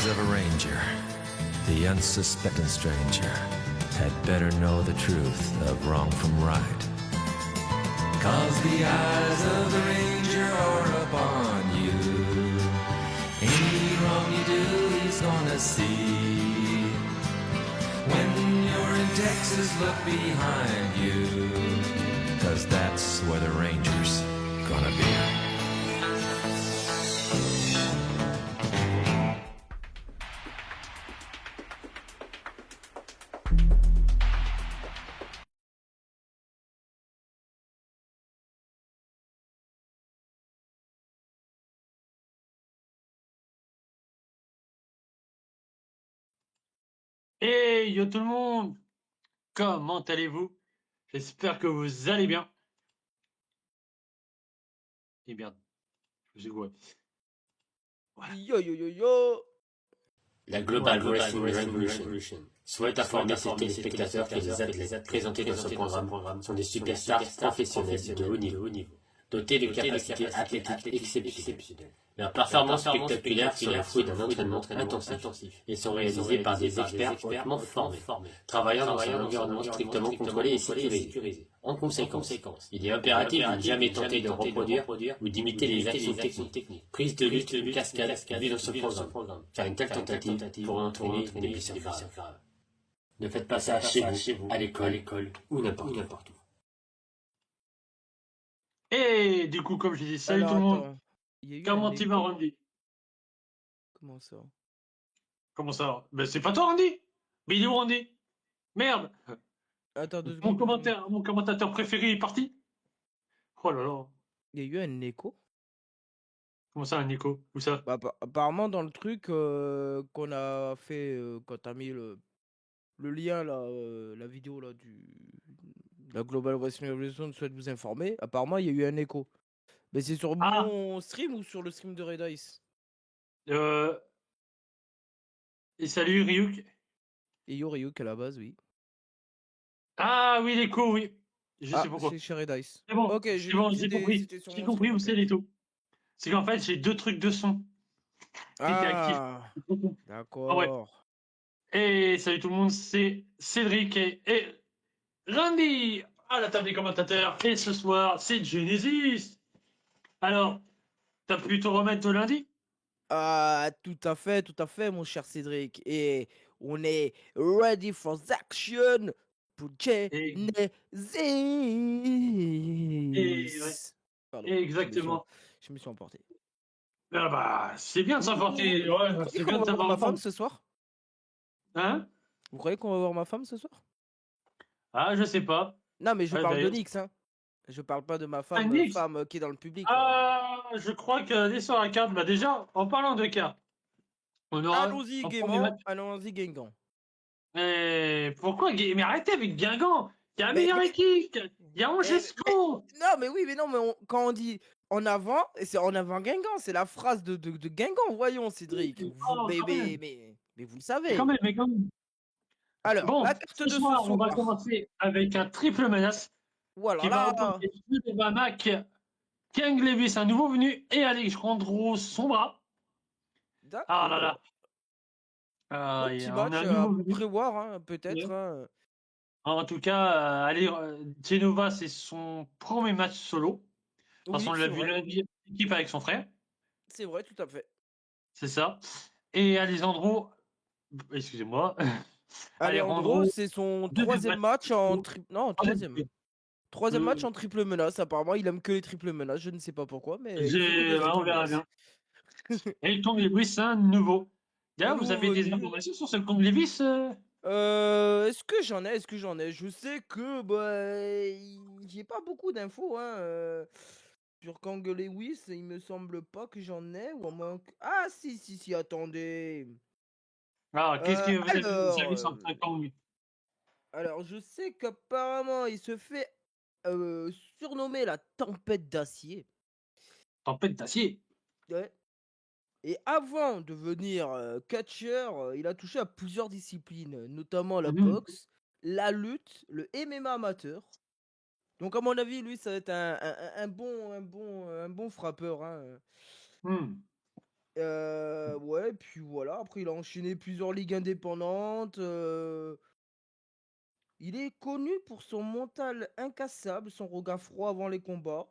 of a ranger, the unsuspecting stranger had better know the truth of wrong from right. 'Cause the eyes of the ranger are upon you. Any wrong you do, he's gonna see. When you're in Texas, look behind you. 'Cause that's where the ranger's gonna be. Hey yo tout le monde, comment allez-vous? J'espère que vous allez bien. Eh bien, je sais quoi. Voilà. Yo yo yo yo. La Global Wrestling Revolution souhaite informer ses téléspectateurs que les athlètes présentés dans ce programme sont des superstars professionnels de haut niveau, dotés de capacités athlétiques exceptionnelles. Leurs performances spectaculaires sont le fruit d'un entraînement intensif et sont réalisées par des experts hautement formés, travaillant dans un environnement strictement contrôlé et sécurisé. En conséquence, il est impératif de ne jamais tenter de reproduire ou d'imiter les actions techniques, prises de lutte ou cascades vues dans ce programme, car une telle tentative pourrait entraîner des blessures graves. Ne faites pas ça chez vous, à l'école ou n'importe où. Et du coup, comme je dis, salut Alors, tout le monde. attends. Il y a eu Comment un tu vas, écho. Randy? Comment ça? Comment ça va? Ben c'est pas toi, Randy? Mais il est où, Randy? Merde! Attends 2 Mon secondes. mon commentateur préféré est parti? Oh là là. Il y a eu un écho. Comment ça, un écho? Où ça? Bah, apparemment dans le truc qu'on a fait quand t'as mis le lien là, la vidéo là la Global Wrestling Revolution souhaite vous informer. Apparemment il y a eu un écho. Mais c'est sur Ah! mon stream ou sur le stream de Red Ice? Et salut, Ryuk. Et yo Ryuk à la base, oui. Ah oui, l'écho, oui. Je sais pourquoi. C'est chez Red Ice. C'est bon, Ok, c'est j'ai bon, vu que j'ai compris. c'était sur J'ai mon compris stream. où c'est les taux. C'est qu'en fait, j'ai 2 trucs de son qui étaient actifs. Ah, Ah ouais. d'accord. Et salut tout le monde, c'est Cédric et Randy à la table des commentateurs. Et ce soir, c'est Genesis. Alors, t'as pu te remettre de lundi? Ah, tout à fait, mon cher Cédric. Et on est ready for the action pour Et, et, ouais, Genesis. Pardon, exactement. je me suis emporté. Ah bah, c'est bien de s'emporter. Vous Ouais, croyez c'est qu'on bien va de voir savoir ma femme entendre. ce soir? Hein? Vous croyez qu'on va voir ma femme ce soir? Ah, je sais pas. Non, mais je Ouais, parle de d'ailleurs. Nix, hein. Je parle pas de ma Ah, femme, Nix. qui est dans le public. Ah, je crois que les soirs à cartes, bah déjà, en parlant de cartes, on aura Allons-y un premier gaiement, match. allons-y Guingamp. Mais pourquoi Mais arrêtez avec Guingamp. Il y a la Mais, meilleure mais, équipe. Il y a mais, Angesco. non, mais oui, mais non, mais quand on dit en avant, c'est en avant Guingamp, c'est la phrase de Guingamp, voyons, Cédric. Oh, quand même. Mais vous le Mais quand savez. même, mais quand même. Alors, Bon, la carte ce de ce soir, on va soir. commencer avec un triple menace Voilà, qui va là. opposer Jules Mac, King Levis, un nouveau venu, et Alejandro Sombra. Ah là D'accord. là. Ah, Bon petit on a match un à nouveau venu. prévoir, hein, peut-être. Ouais. Hein. En tout cas, Genova, c'est son premier match solo. De toute façon, Oui, on l'a c'est vu vrai. lundi, équipe avec son frère. C'est vrai, tout à fait. C'est ça. Et Alessandro, excusez-moi, Alejandro, Alejandro, c'est son deuxième troisième match match en solo. triple. Non, Troisième. troisième. Troisième match Euh, en triple menace. Apparemment, il aime que les triple menaces. Je ne sais pas pourquoi, mais il fait que des ouais, on triple verra menaces. bien. Et Kong Lewis, c'est un nouveau. Un D'ailleurs, vous nouveau avez des venu. informations sur ce Kong Lewis Est-ce que j'en ai? Est-ce que j'en ai? Je sais que j'ai pas beaucoup d'infos sur Kang Lewis. Il me semble pas que j'en ai ou à moins Ah si, attendez. Ah, qu'est-ce que vous Alors, avez sur le Kong alors je sais qu'apparemment il se fait surnommer la tempête d'acier. Tempête d'acier. Ouais. Et avant de devenir catcheur, il a touché à plusieurs disciplines, notamment la Mhm. boxe, la lutte, le MMA amateur. Donc à mon avis, lui, ça va être un bon frappeur. Hein. Hmm. Ouais, puis voilà. Après, il a enchaîné plusieurs ligues indépendantes. Il est connu pour son mental incassable, son regard froid avant les combats.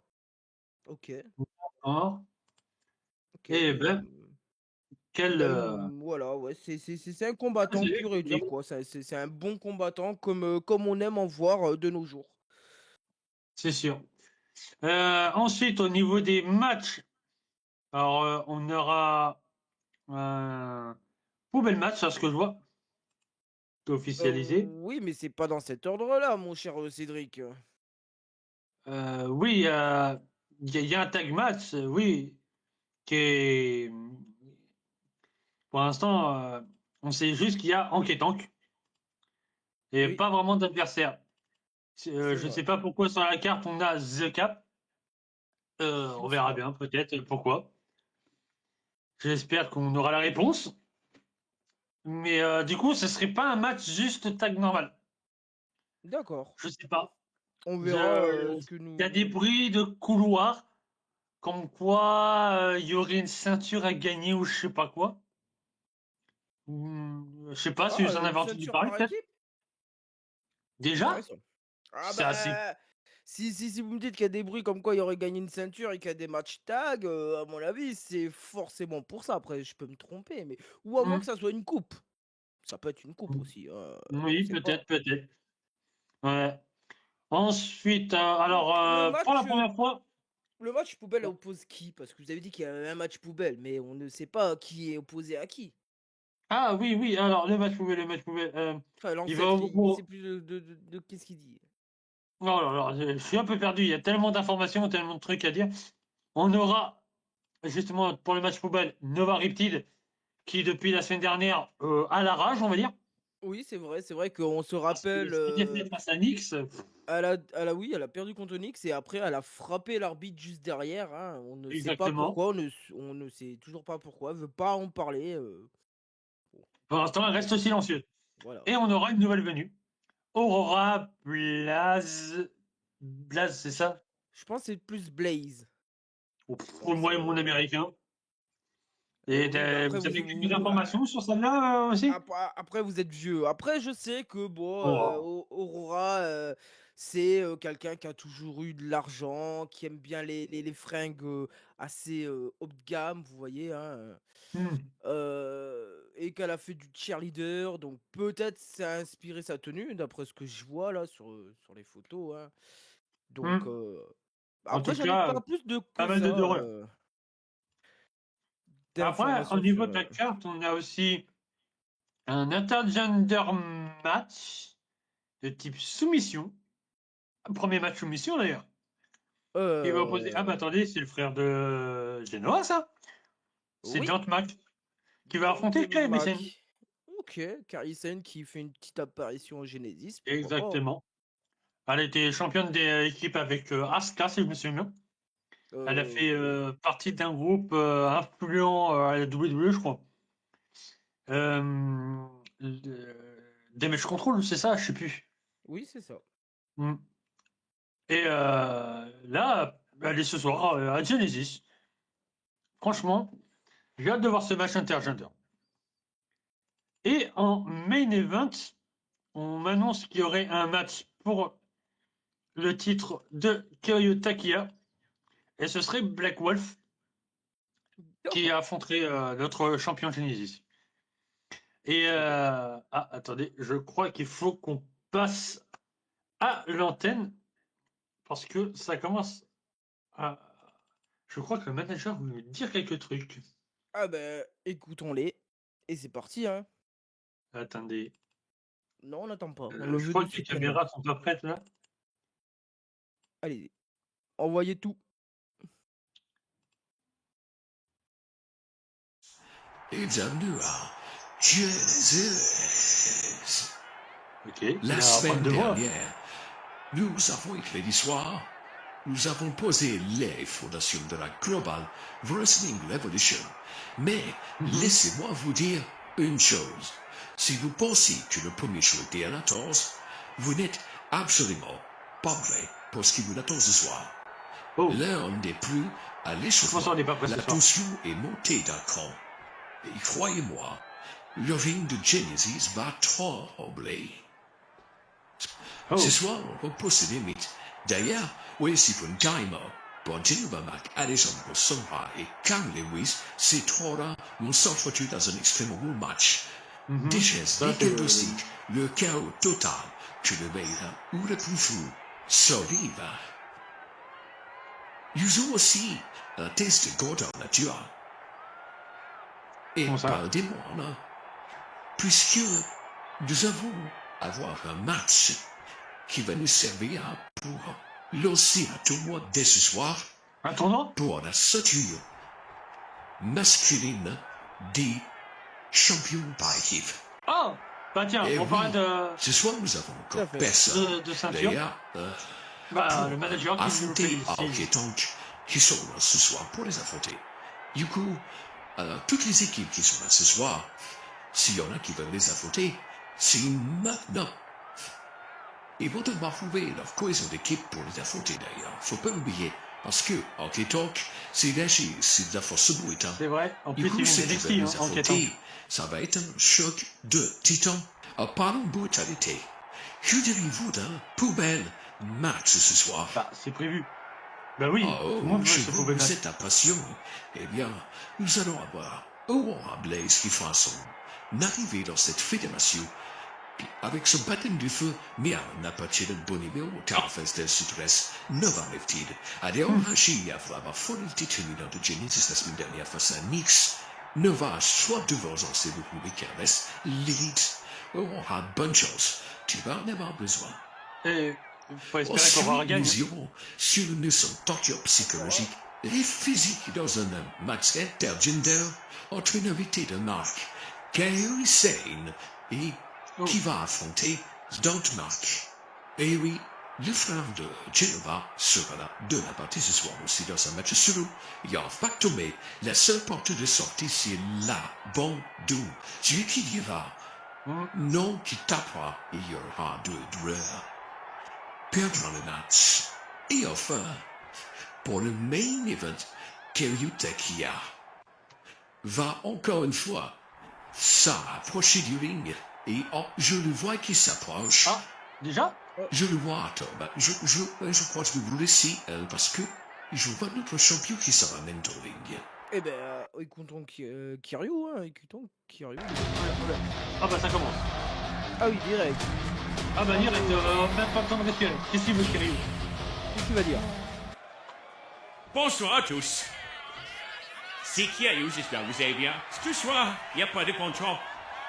Ok, Hein. ok. Eh ben, quel. Voilà, ouais, c'est un combattant pur et dur, quoi. C'est un bon combattant comme on aime en voir de nos jours. C'est sûr. Ensuite, au niveau des matchs, alors on aura un poubelle match, à ce que je vois, officialisé. Oui, mais c'est pas dans cet ordre-là, mon cher Cédric. Oui, il y a un tag match, oui, qui est. Pour l'instant, on sait juste qu'il y a Hank et Tank et Oui, pas vraiment d'adversaire. c'est Je ne vrai. sais pas pourquoi sur la carte on a The Cap. Je On sais verra pas. bien, peut-être pourquoi. J'espère qu'on aura la réponse. Mais du coup, ce serait pas un match juste tag normal. D'accord. Je sais pas. On verra Il ce que y a des nous. bruits de couloir, comme quoi il y aurait une ceinture à gagner ou je sais pas quoi. Je sais pas si Ah, vous en une avez entendu ceinture parler, par peut-être. équipe? Déjà, Intéressant. Ah c'est assez. bah, si vous me dites qu'il y a des bruits comme quoi il aurait gagné une ceinture et qu'il y a des matchs tag, à mon avis, c'est forcément pour ça. Après, je peux me tromper, mais ou à moins Hmm, que ça soit une coupe. Ça peut être une coupe aussi, on Oui, sait pas. peut-être, peut-être. Ouais. Ensuite, Le, alors, le pour la match, première fois. le match poubelle oppose qui? Parce que vous avez dit qu'il y avait un match poubelle, mais on ne sait pas qui est opposé à qui. Ah oui, oui, alors le match poubelle, le match poubelle. Enfin, Il va l'ancêtre, au il sait gros. plus de qu'est-ce qu'il dit. Oh là là, je suis un peu perdu. Il y a tellement d'informations, tellement de trucs à dire. On aura, justement, pour le match poubelle, Nova Riptide, qui depuis la semaine dernière a la rage, on va dire. Oui, c'est vrai qu'on se Parce que rappelle. sa défaite face à Nyx, Oui, elle a perdu contre Onyx et après elle a frappé l'arbitre juste derrière, hein. On ne sait pas exactement. pourquoi, on ne sait toujours pas pourquoi, elle veut pas en parler. Bon, Pour l'instant, elle reste silencieuse. voilà. Et on aura une nouvelle venue. Aurora Blaze. Blaze, c'est ça? Je pense que c'est plus Blaze. Je Pour pense. moi et mon américain. Et Oui, mais après vous avez quelques informations sur celle-là aussi? après vous êtes vieux. Après je sais que bon, Oh. Aurora, c'est quelqu'un qui a toujours eu de l'argent, qui aime bien les fringues assez haut de gamme, vous voyez, hein. Hmm. Et qu'elle a fait du cheerleader, donc peut-être ça a inspiré sa tenue, d'après ce que je vois là sur les photos, hein. Donc Hmm. En après tout j'en ai cas, pas plus de pas que mal de ça dorures. Après, au d'informations niveau sur. de la carte, on a aussi un intergender match de type soumission. Premier match soumission d'ailleurs. Qui va opposer. Ah, bah Euh, attendez, c'est le frère de Genoa, ça? C'est oui, Dante Mac qui va donc affronter KMSN. Mac. Ok, Carisen qui fait une petite apparition au Genesis, pourquoi pas. Exactement. Elle était championne des équipes avec Asuka, si je me souviens bien. Elle a fait Oui, partie d'un groupe influent à la WWE, je crois. Euh, Damage Control, c'est ça? Je sais plus. oui, c'est ça. Hmm. Et là, elle est ce soir à Genesis. Franchement, j'ai hâte de voir ce match intergender. Et en main event, on m'annonce qu'il y aurait un match pour le titre de Kyoyo Takia. Et ce serait Black Wolf qui D'accord. affronterait notre champion Genesis. Et Très bien. attendez, je crois qu'il faut qu'on passe à l'antenne parce que ça commence à. Je crois que le manager veut me dire quelques trucs. Ah ben, écoutons-les. Et c'est parti, hein. Attendez, Non, on n'attend pas. On le je veut crois de que les suite maintenant. caméras sont pas prêtes là. Allez, envoyez tout. Bienvenue à Genesis. Ok, il La a un semaine problème de voix. dernière, nous avons écrit l'histoire. Nous avons posé les fondations de la Global Wrestling Revolution. Mais laissez-moi vous dire une chose. Si vous pensez que le premier show était à la 14, vous n'êtes absolument pas prêt pour ce qui vous attend ce soir. Oh, Là, on n'est plus à François, on l'échauffement. n'est pas prêt La ce soir. tension est montée d'un cran. Et croyez-moi, le ring de Genesis va trembler. Oh, Ce soir, on repousse les limites. D'ailleurs, voici pour un timer. Pour Genova Mac, Alexandre Sonra et Carl Lewis, ces trois-là vont s'affronter dans un extrême match. Des chaises, Ça, des c'est le- candlesticks, le chaos total, que le meilleur ou le plus fou survive. Ils ont aussi un test de grandeur naturelle. Et Comment ça? pardonnez-moi, là, puisque nous allons avoir un match qui va nous servir pour lancer un tournoi dès ce soir Un tournoi? pour la ceinture masculine des champions par équipe. Ah, bah tiens, Eh on oui. parlait Ce soir, nous avons Tout à encore fait. personne. de ceinture. D'ailleurs, Bah, le manager qui nous affronter fait Arc et Tank qui sont là ce soir pour les affronter. Du coup, toutes les équipes qui sont là ce soir, s'il y en a qui veulent les affronter, c'est maintenant. Ils vont devoir trouver leur cohésion d'équipe pour les affronter d'ailleurs. Faut pas oublier. Parce que Arc et Tank, c'est lâché, c'est de la force brute. Hein. C'est vrai. En Du plus, coup, il ceux vient qui d'NXT, veulent hein, les en quêtant. affronter, ça va être un choc de titans. Parlons brutalité. Que direz-vous d'un poubelle match ce soir? Bah, c'est prévu. Bah oui, Oh, tout le monde veut chez se vous, trouver vous match. êtes impatient. Eh bien, nous allons avoir Aurora Blaze qui fera son arrivée dans cette fédération. Puis, avec son baptême du feu, Mia n'a pas tiré le bon numéro. Tarfes del Sud-Ouest, Nova Lifted. A réagi après avoir fourni le titre féminin de Genesis la semaine dernière face à Nix. Nova, soit devant ses républicains, lead. Aurora, bonne chance. Tu vas en avoir besoin. Et faut espérer qu'on va Ensuite, gagner. nous irons sur une leçon torture psychologique et physique dans un match intergender entre une invitée de marque, Kairi Sane, et qui va affronter Don't Mark. Et oui, le frère de Genova sera là de la partie ce soir aussi dans un match solo. Il y a Factomé, la seule porte de sortie, c'est la bon doux. Celui qui dira non qui tapera, il y aura de douleur. Perdra le match. Et enfin, pour le main event, Kiriuta Kia va encore une fois s'approcher du ring. Et je le vois qui s'approche. Ah, déjà? Je le vois, attends, je crois que je vais vous laisser parce que je vois notre champion qui s'en amène au ring. Eh ben, écoutons Kiryu, hein, écoutons Kiryu. Ah bah ça commence. Ah oui, direct. Ah bah direct, même pas le temps de respirer. Qu'est-ce qu'il veut, Kiryu? Qu'est-ce qu'il va dire? Bonsoir à tous. C'est Kiryu, j'espère que vous allez bien. Ce soir, il n'y a pas de contrôle,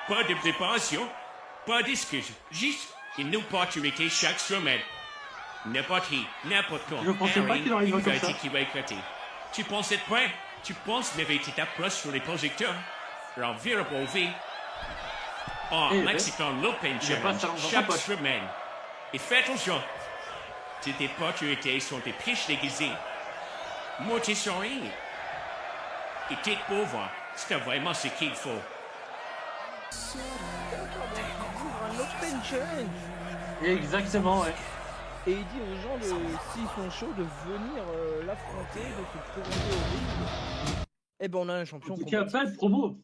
pas de préparation, pas d'excuses. Juste une opportunité chaque semaine. N'importe qui, n'importe quand. Je pensais pas qu'il arriverait comme ça. Qui va éclater. Tu penses être prêt? Tu penses lever ta approche sur les projecteurs? Alors, vire pour V. En Eh ben, Mexican l'Open il a pas Challenge sa langue dans sa chaque poche. semaine. Et fais attention. Tes opportunités sont des pièges déguisés. Monter sur ring. Et t'es pauvre. C'est vraiment ce qu'il faut. Un open challenge. Exactement, ouais. Et il dit aux gens, s'ils sont chauds, de venir l'affronter, de se présenter au ring. Eh ben, on a un champion En tout cas, combatif. belle promo.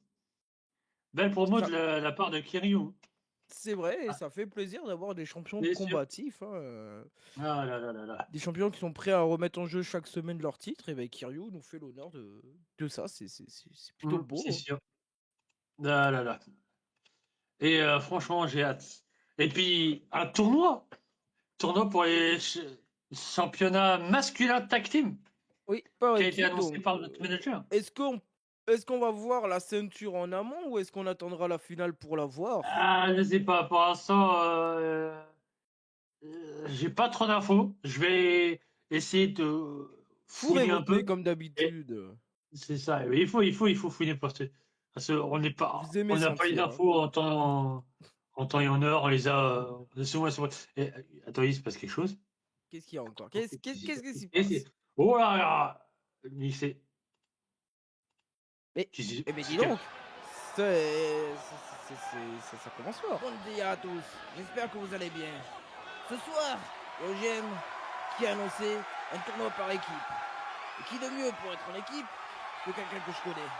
Belle promo de la part de Kiryu. C'est vrai, et ça fait plaisir d'avoir des champions Bien sûr. combatifs. Hein, Ah là là là là. des champions qui sont prêts à remettre en jeu chaque semaine leur titre. Et ben, Kiryu nous fait l'honneur de ça. C'est plutôt beau. C'est sûr. Ah là là. Et franchement, j'ai hâte. Et puis, un tournoi. Tournoi pour les championnats masculins tag team Oui, pas qui a été équipe, annoncé donc, par notre manager. Est-ce qu'on va voir la ceinture en amont ou est-ce qu'on attendra la finale pour la voir? Ah, je sais pas. Pour l'instant, j'ai pas trop d'infos. Je vais essayer de Fourrez fouiller un votre peu. nez comme d'habitude. C'est ça. Oui, il faut fouiller parce qu'on n'est pas, Vous aimez on n'a pas les sentir, hein. infos en temps et en heure. On les a. Et, attends, il se passe quelque chose. Qu'est-ce qu'il y a encore? Qu'est-ce qui se Et passe? c'est- Oh là là, mais c'est. Mais- Qu'est-ce que- Eh ben dis donc, ça commence fort. Bonne nuit à tous, j'espère que vous allez bien. Ce soir, OGM qui a annoncé un tournoi par équipe. Et qui de mieux pour être en équipe que quelqu'un que je connais?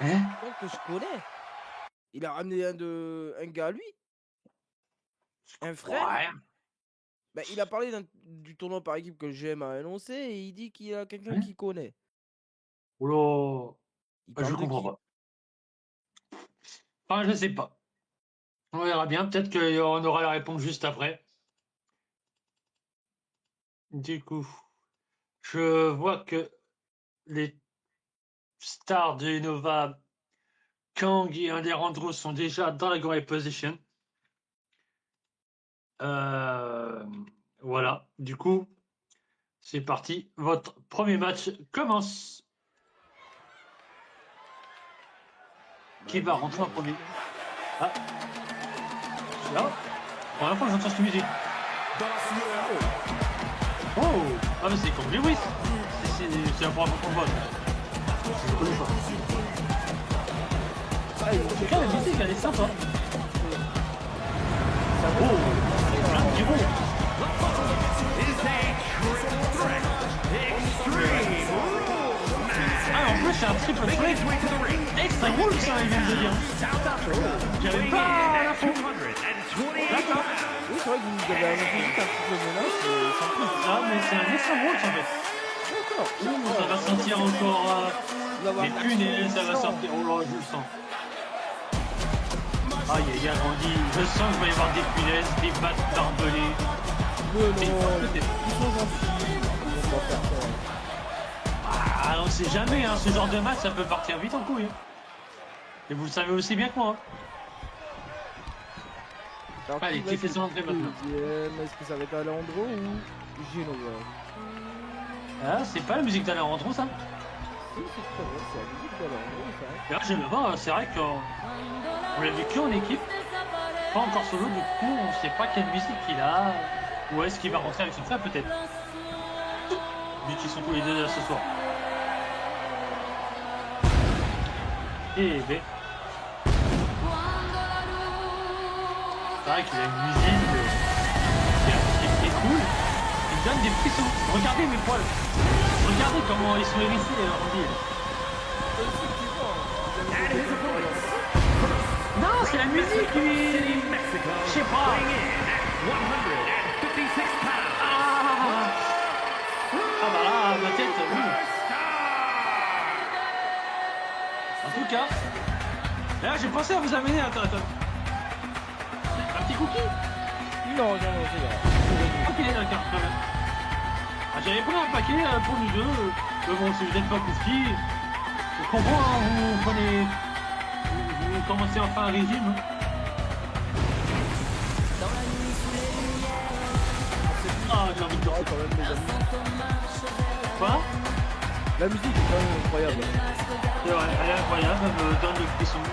Hein? Quelqu'un que je connais. Il a ramené un gars à lui, un frère. Ouais. Bah, il a parlé du tournoi par équipe que le GM a annoncé et il dit qu'il a quelqu'un Hein? qu'il connaît. Oula. Il Je parle de comprends qui? pas. Enfin, je sais pas. On verra bien. Peut-être qu'on aura la réponse juste après. Du coup, je vois que les stars de Innova, Kang et Alejandro sont déjà dans la Glory Position. Voilà. Du coup, c'est parti. Votre premier match commence. Qui va rentrer en premier? Ah, c'est là. Première fois que j'entends cette musique. Oh, ah mais c'est comme Lewis. C'est la première fois qu'on voit. Je connais pas. Ah, en tout cas, la musique, elle est sympa. Oh, c'est plein de gros. Ah, en plus, c'est un triple threat. Extreme Rules, ça, il vient de dire. J'avais pas la fond. D'accord. Oui, c'est vrai que vous avez annoncé juste un petit peu menace, mais sans plus. Ah, mais c'est un Extreme Rules, en fait. D'accord. Ça va sentir encore D'avoir des punaises, ça va sortir. Oh là, je le sens. Aïe, aïe, aïe, on dit, je sens qu'il va y avoir des punaises, des battes barbelées. Mais Des non, fois, peut-être. ils sont gentils. Ils vont pas faire ça. Ah, on sait jamais, hein, ce genre de match, ça peut partir vite en couille. Hein. Et vous le savez aussi bien que moi. Hein. Alors, Allez, qui fait son entrée maintenant? Est-ce que ça va être Alejandro ou Genova? Ah, c'est pas la musique d'Alejandro, ça? Si, c'est très vrai, c'est la musique d'Alejandro, ça. Et là, je le vois, c'est vrai qu'on l'a vu qu'en équipe, pas encore solo, du coup, on sait pas quelle musique il a. Ou est-ce qu'il va rentrer avec son frère, peut-être? Vu qu'ils sont tous les deux là ce soir. Eh ben. C'est vrai qu'il a une musique qui est cool. Il me donne des frissons. Regardez mes poils. Regardez comment ils sont hérissés, Randy. Non, c'est la musique qui... Je sais pas. Ah bah là, ma tête, oui. En tout cas, là j'ai pensé à vous amener, attends. Un petit cookie? Non, c'est vrai. Ok, d'accord, très bien. Ah, j'avais pris un paquet pour nous deux. Mais bon, si vous n'êtes pas cookie, je comprends, hein, vous prenez... Vous commencez enfin un régime. Hein. Ah, j'ai envie de Ouais, quand même, les amis. Quoi? La musique est quand même incroyable. C'est vrai, elle est incroyable, elle me donne des frissons.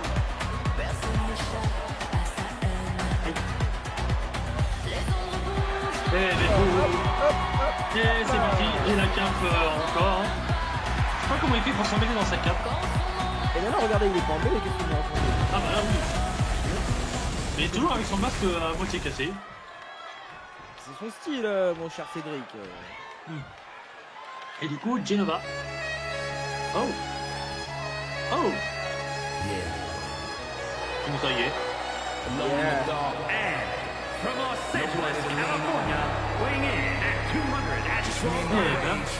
Et c'est parti, et la cape encore. Hein. Je sais pas comment il fait pour s'emmêler dans sa cape. Et maintenant, regardez, il est pas en et qu'est-ce qu'il est en train de... Ah bah là oui. Mais toujours avec son masque à moitié cassé. C'est son style, mon cher Cédric. Et du coup, Genova. Oh. Oh. Comment ça y est? From Los Angeles, California, weighing in at 212 pounds,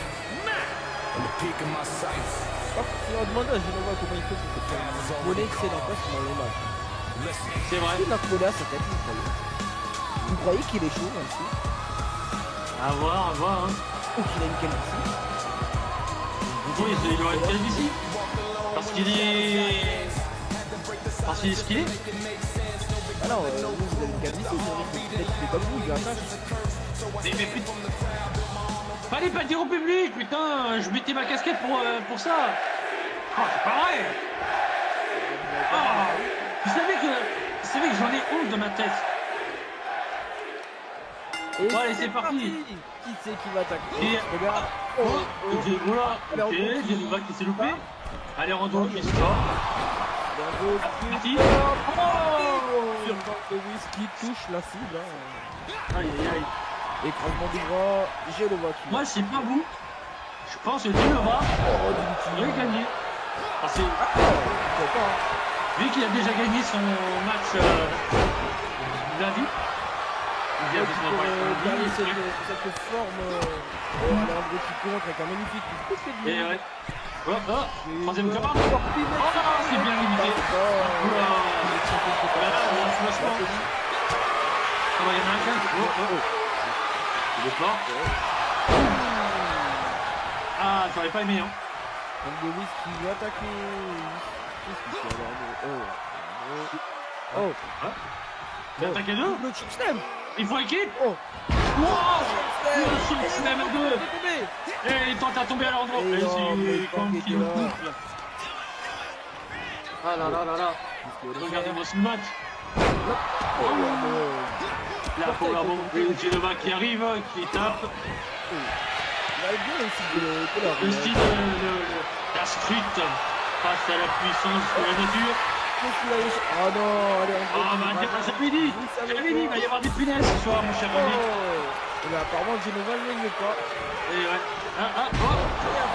Si on demande à Genova comment il fait pour se faire un bonnet excellent poste dans le match. C'est vrai. Il a collé à sa tête, vous croyez? Vous croyez qu'il est chaud, même si? À voir, hein. Ou qu'il a une calvitie? Oui, il aurait une calvitie. Parce qu'il est... Parce qu'il est ce qu'il est. Ah non, vous avez une calvitie, peut-être qu'il est comme vous, il a un tâche. Mais putain... Fallait pas le dire au public, putain. Je mettais ma casquette pour ça. Oh, c'est pas vrai. Ah, vous savez que j'en ai honte de ma tête. Et Bon, allez, c'est parti. Qui c'est qui va attaquer? Et... Regarde. Voilà, ok, Genova qui s'est loupé. Allez, Rando qui sort. Parti. Sur le whisky touche la cible. Aïe aïe aïe. Écrasement du bras, Genova qui. Moi, c'est pas vous. Je pense que Genova Oh, aurait gagné. Parce que, pourquoi pas, hein. vu qu'il a déjà gagné son match lundi, il vient de se Garder faire cette forme, Alejandro qui contre avec un magnifique coup de pied de Et ligne. ouais. Oh, oh, troisième capa. Oh, Oh, c'est bien limité. Oula. Là, franchement. Ah bah, il y en a un qui. Oh. Il est fort. Ah, j'aurais pas aimé, hein. Lewis qui veut attaquer. Qu'est-ce qu'il fait alors? Oh. Il a attaqué deux. Le chokeslam. Il faut équipe. Oh. Wow. Le chokeslam à deux. Tombé. Et il tente à tomber à l'endroit. Et Et non, mais c'est comme Kang qui était le là. couple. Ah là là là là. Regardez-moi ce match. Oh. Là, pour la bombe, Genova qui arrive, qui tape. Il a bien aussi de la Le style, la street face à la puissance de la nature. Ah non, allez, on Ah, bah, j'avais dit, il va y avoir des punaises ce soir, mon cher ami. Oh. Là, apparemment, Genova ne l'aime pas. Et ouais. Ah, oh.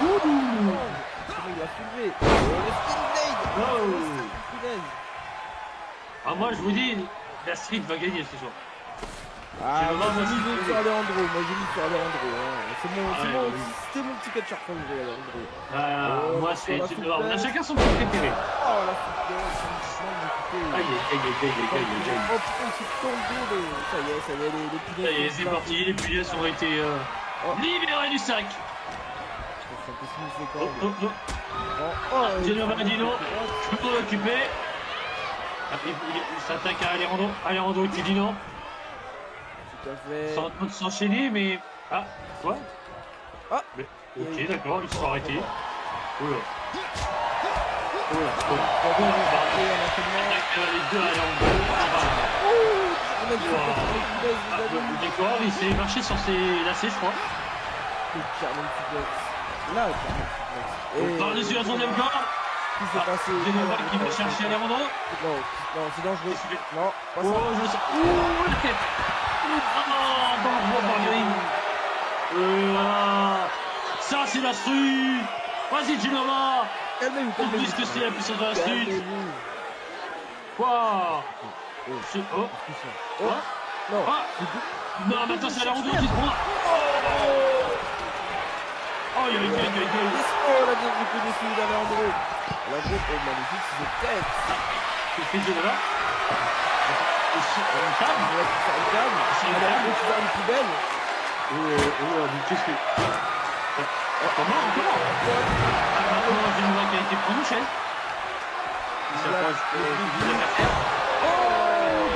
Oh. Comment il a soulevé? Le Spin Blade. Oh. Punaise. Ah, moi, je vous dis, la street va gagner ce soir. Ah, Genova, moi moi, j'ai si mis tu sur veux. Alejandro, hein. C'était mon petit catcheur favori, Alejandro. Ah, moi, c'est la Genova. On a souplesse. chacun son petit préféré. Oh la souplesse, franchement, Aïe, aïe, aïe. oh putain, il s'est tombé, ça y est, les Ça y est, punaises. c'est parti, les punaises ont été libérées du sac. Qu'est-ce qu'il fait Oh, quand oh, oh. Oh, Genova Dino, je peux l'occuper. Il s'attaque à Alejandro. Alejandro qui dit non. Tout à fait. C'est en train de s'enchaîner, mais. Ah, quoi? Ah. Mais, ok, d'accord, ils se sont arrêtés. Oula. On va regarder un enchaînement. Attaque les deux Alejandro. On a une souplesse, les punaises, les amis. D'accord, il s'est marché sur ses lacets, je crois. Et Carmen Suplex. Là, Carmen Suplex. Par dessus à son deuxième corps. Qu'est-ce qui s'est passé? Genova qui va chercher Alejandro. Non, non, c'est dangereux. Non, pas Oh, ça. je sens. Ouh, la tête. Ah, dangereux, Marguerite. Voilà. Ça, c'est la street. Vas-y, Genova. Calmez-vous, On calmez-vous. dit que c'est la puissance de la street. Calmez-vous. Quoi? C'est. Oh. Oh, non. Ah. Non, mais attends, c'est Alejandro qui se prend. Oh, il y a une gueule. Oh, la dernière coup dessus d'Alejandro. La groupe est magnifique, c'est de tête. C'est fait Genova. On On calme. va tout faire le calme. C'est le Alejandro calme. qui va une poubelle. Oh, mais qu'est-ce que. Comment? Ah, maintenant, Genova qui a été pris une chaise. Il s'approche de l'adversaire. Oh,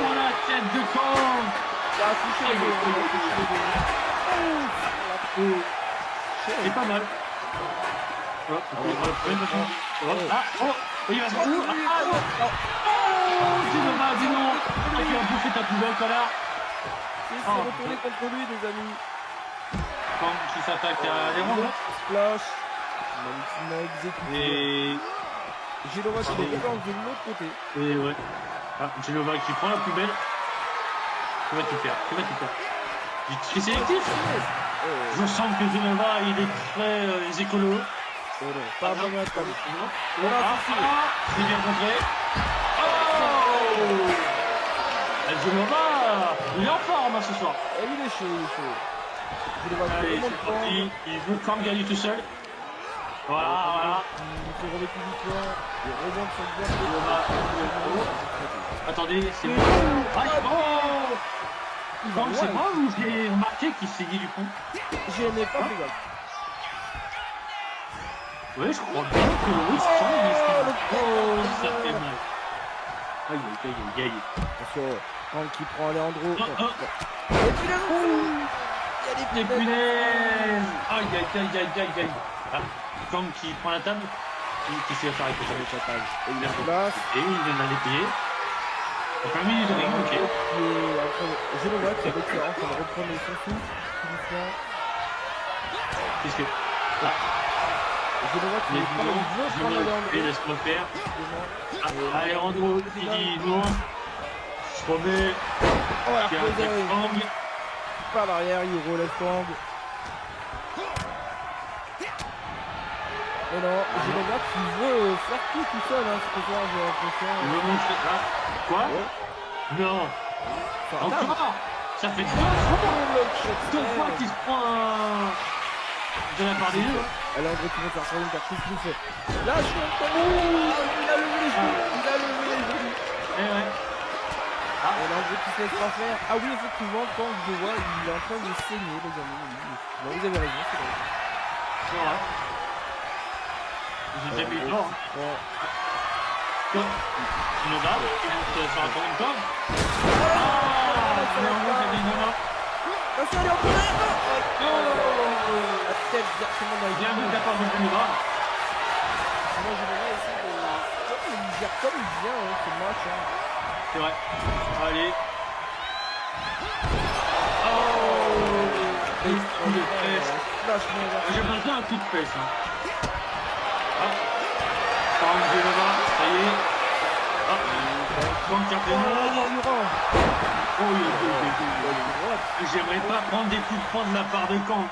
dans la tête de Kang. Il a touché les deux. Il a touché les deux. Oh, c'est pas mal. Oh, ah, oh, il va se prendre. Oh, Genova, dis non. Ah, tu as bouffé ta poubelle, connard. Il s'est retourné contre lui, les amis. Kang qui s'attaque à Alejandro. Splash. Magnifiquement exécuté. Et. Genova qui défense de l'autre côté. Et ouais. Ah, Genova qui prend la poubelle. Tu vas tout faire. Je suis sélectif. Je sens que Genova, il est très écolo. Oh non, pas vraiment comme C'est bien contré. Oh, Genova, il est en forme ce soir. Et il est chaud, Genova qui Allez, remonte c'est parti. Il veut Kang gagner tout seul. Voilà. Il fait remettre une victoire. Il remonte sur le Genova. Attendez, c'est bon. Aïe, oh, Kang, c'est moi ou j'ai remarqué qu'il s'est du pont? Je n'ai pas fait gaffe. Ouais, je crois bien que le risque oh, ça fait mal. Aïe. Attention, Franck qui prend Alejandro. Oh. Et puis là, il y a Des des punaises. Aïe. Ah, Kang qui prend la table. Qui s'est fait arrêter. Et il est en place. Et il vient d'aller payer. Donc un minute de ring, ok. Genova qui est en train de reprendre son souffle. Qu'est-ce que. Genova qui Les est pas vidéos, veut je prendre me Alejandro. laisse-moi faire. Ah, Alejandro qui dit non. Je remets. Oh, la Qui a un posée. Kang. par l'arrière, il relève Kang. Et non, Genova qui veut faire tout seul, hein, ce soir, j'ai l'impression. Il veut montrer. Ah, quoi? Non. Encore? Ça fait deux fois qu'il se prend de la part des deux. Elle a un gros qui va faire troisième carte, qu'est-ce qu'il fait? Lâche le il a levé les genoux, Eh ouais. Elle a un gros qui se laisse pas faire. Ah oui, effectivement, quand je le vois, il est en train de saigner, les amis. Non, vous avez raison, c'est vrai. C'est vrai. J'ai jamais eu tort. Bon. Genova, ça va prendre une corde. Mais en gros, j'ai dit non, non. Attention, allez, on peut la tête directement dans les Bien vu de la part de Genova. Moi, je vais essayer de... Il gère comme il vient, hein, ce match. Hein. C'est vrai. Allez. Oh, coup de fesse. J'aimerais bien un coup de fesse. Hein. Par Genova, ça y est. Kang qui a fait j'aimerais pas prendre des coups de poing de la part de Kang.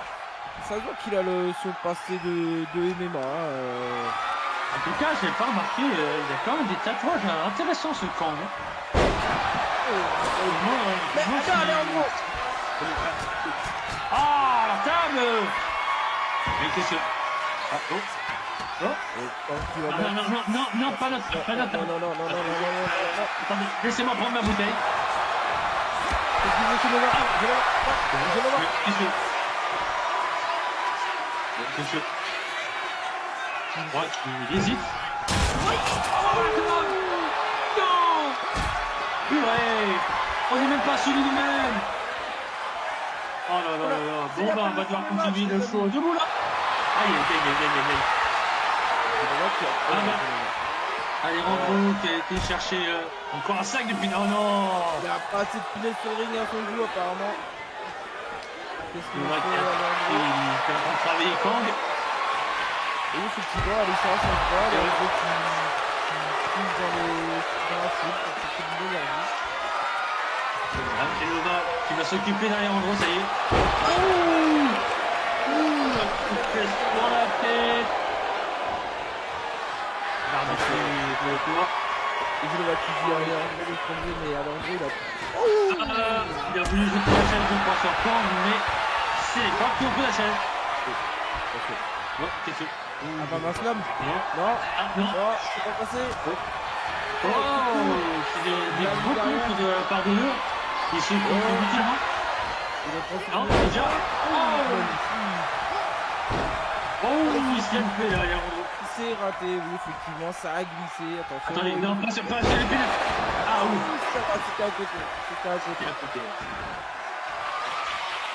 Ça se voit qu'il a son passé de MMA. En tout cas, j'ai pas remarqué, il y a quand même des tatouages intéressants ce Kang. Allez, en gros. Ah, la table. Mais qu'est-ce que... Ah, oh. Non, pas notre table. Non. Attendez, laissez-moi prendre ma bouteille. Qu'est-ce que... Ouais, il hésite. Non. Purée. On n'est même pas celui nous-mêmes. Oh là. Bon bah, on va devoir continuer le show. Debout là. Aïe. Allez, Randro qui a été chercher encore un sac depuis... Oh non. Il a pas assez de pilote sur le ring à son goût apparemment. Qu'est-ce qu'il fait Il est en train de travailler Kang. Et effectivement, Alessandra s'en va, il y a un gros qui pousse dans la foule pour chercher de l'énergie. Genova qui va s'occuper derrière Andro, ça y est. Dans la tête. L'arbitre est au tour. Et Genova qui dit rien, il est tombé, mais alors Andro il a... Il a voulu jeter la chaîne, je crois, sur Kang, mais c'est Kang qui ont pris la chaîne. Qu'est-ce que... Ah bah ma flamme. Non, c'est pas passé. C'est des gros coups de la part de eux. Ils se font inutilement. Non, déjà. Il se lève fait derrière. C'est raté, oui, effectivement, ça a glissé. Attention. Attendez, non, pas sur les pilotes. Ah, ouf. C'était à côté.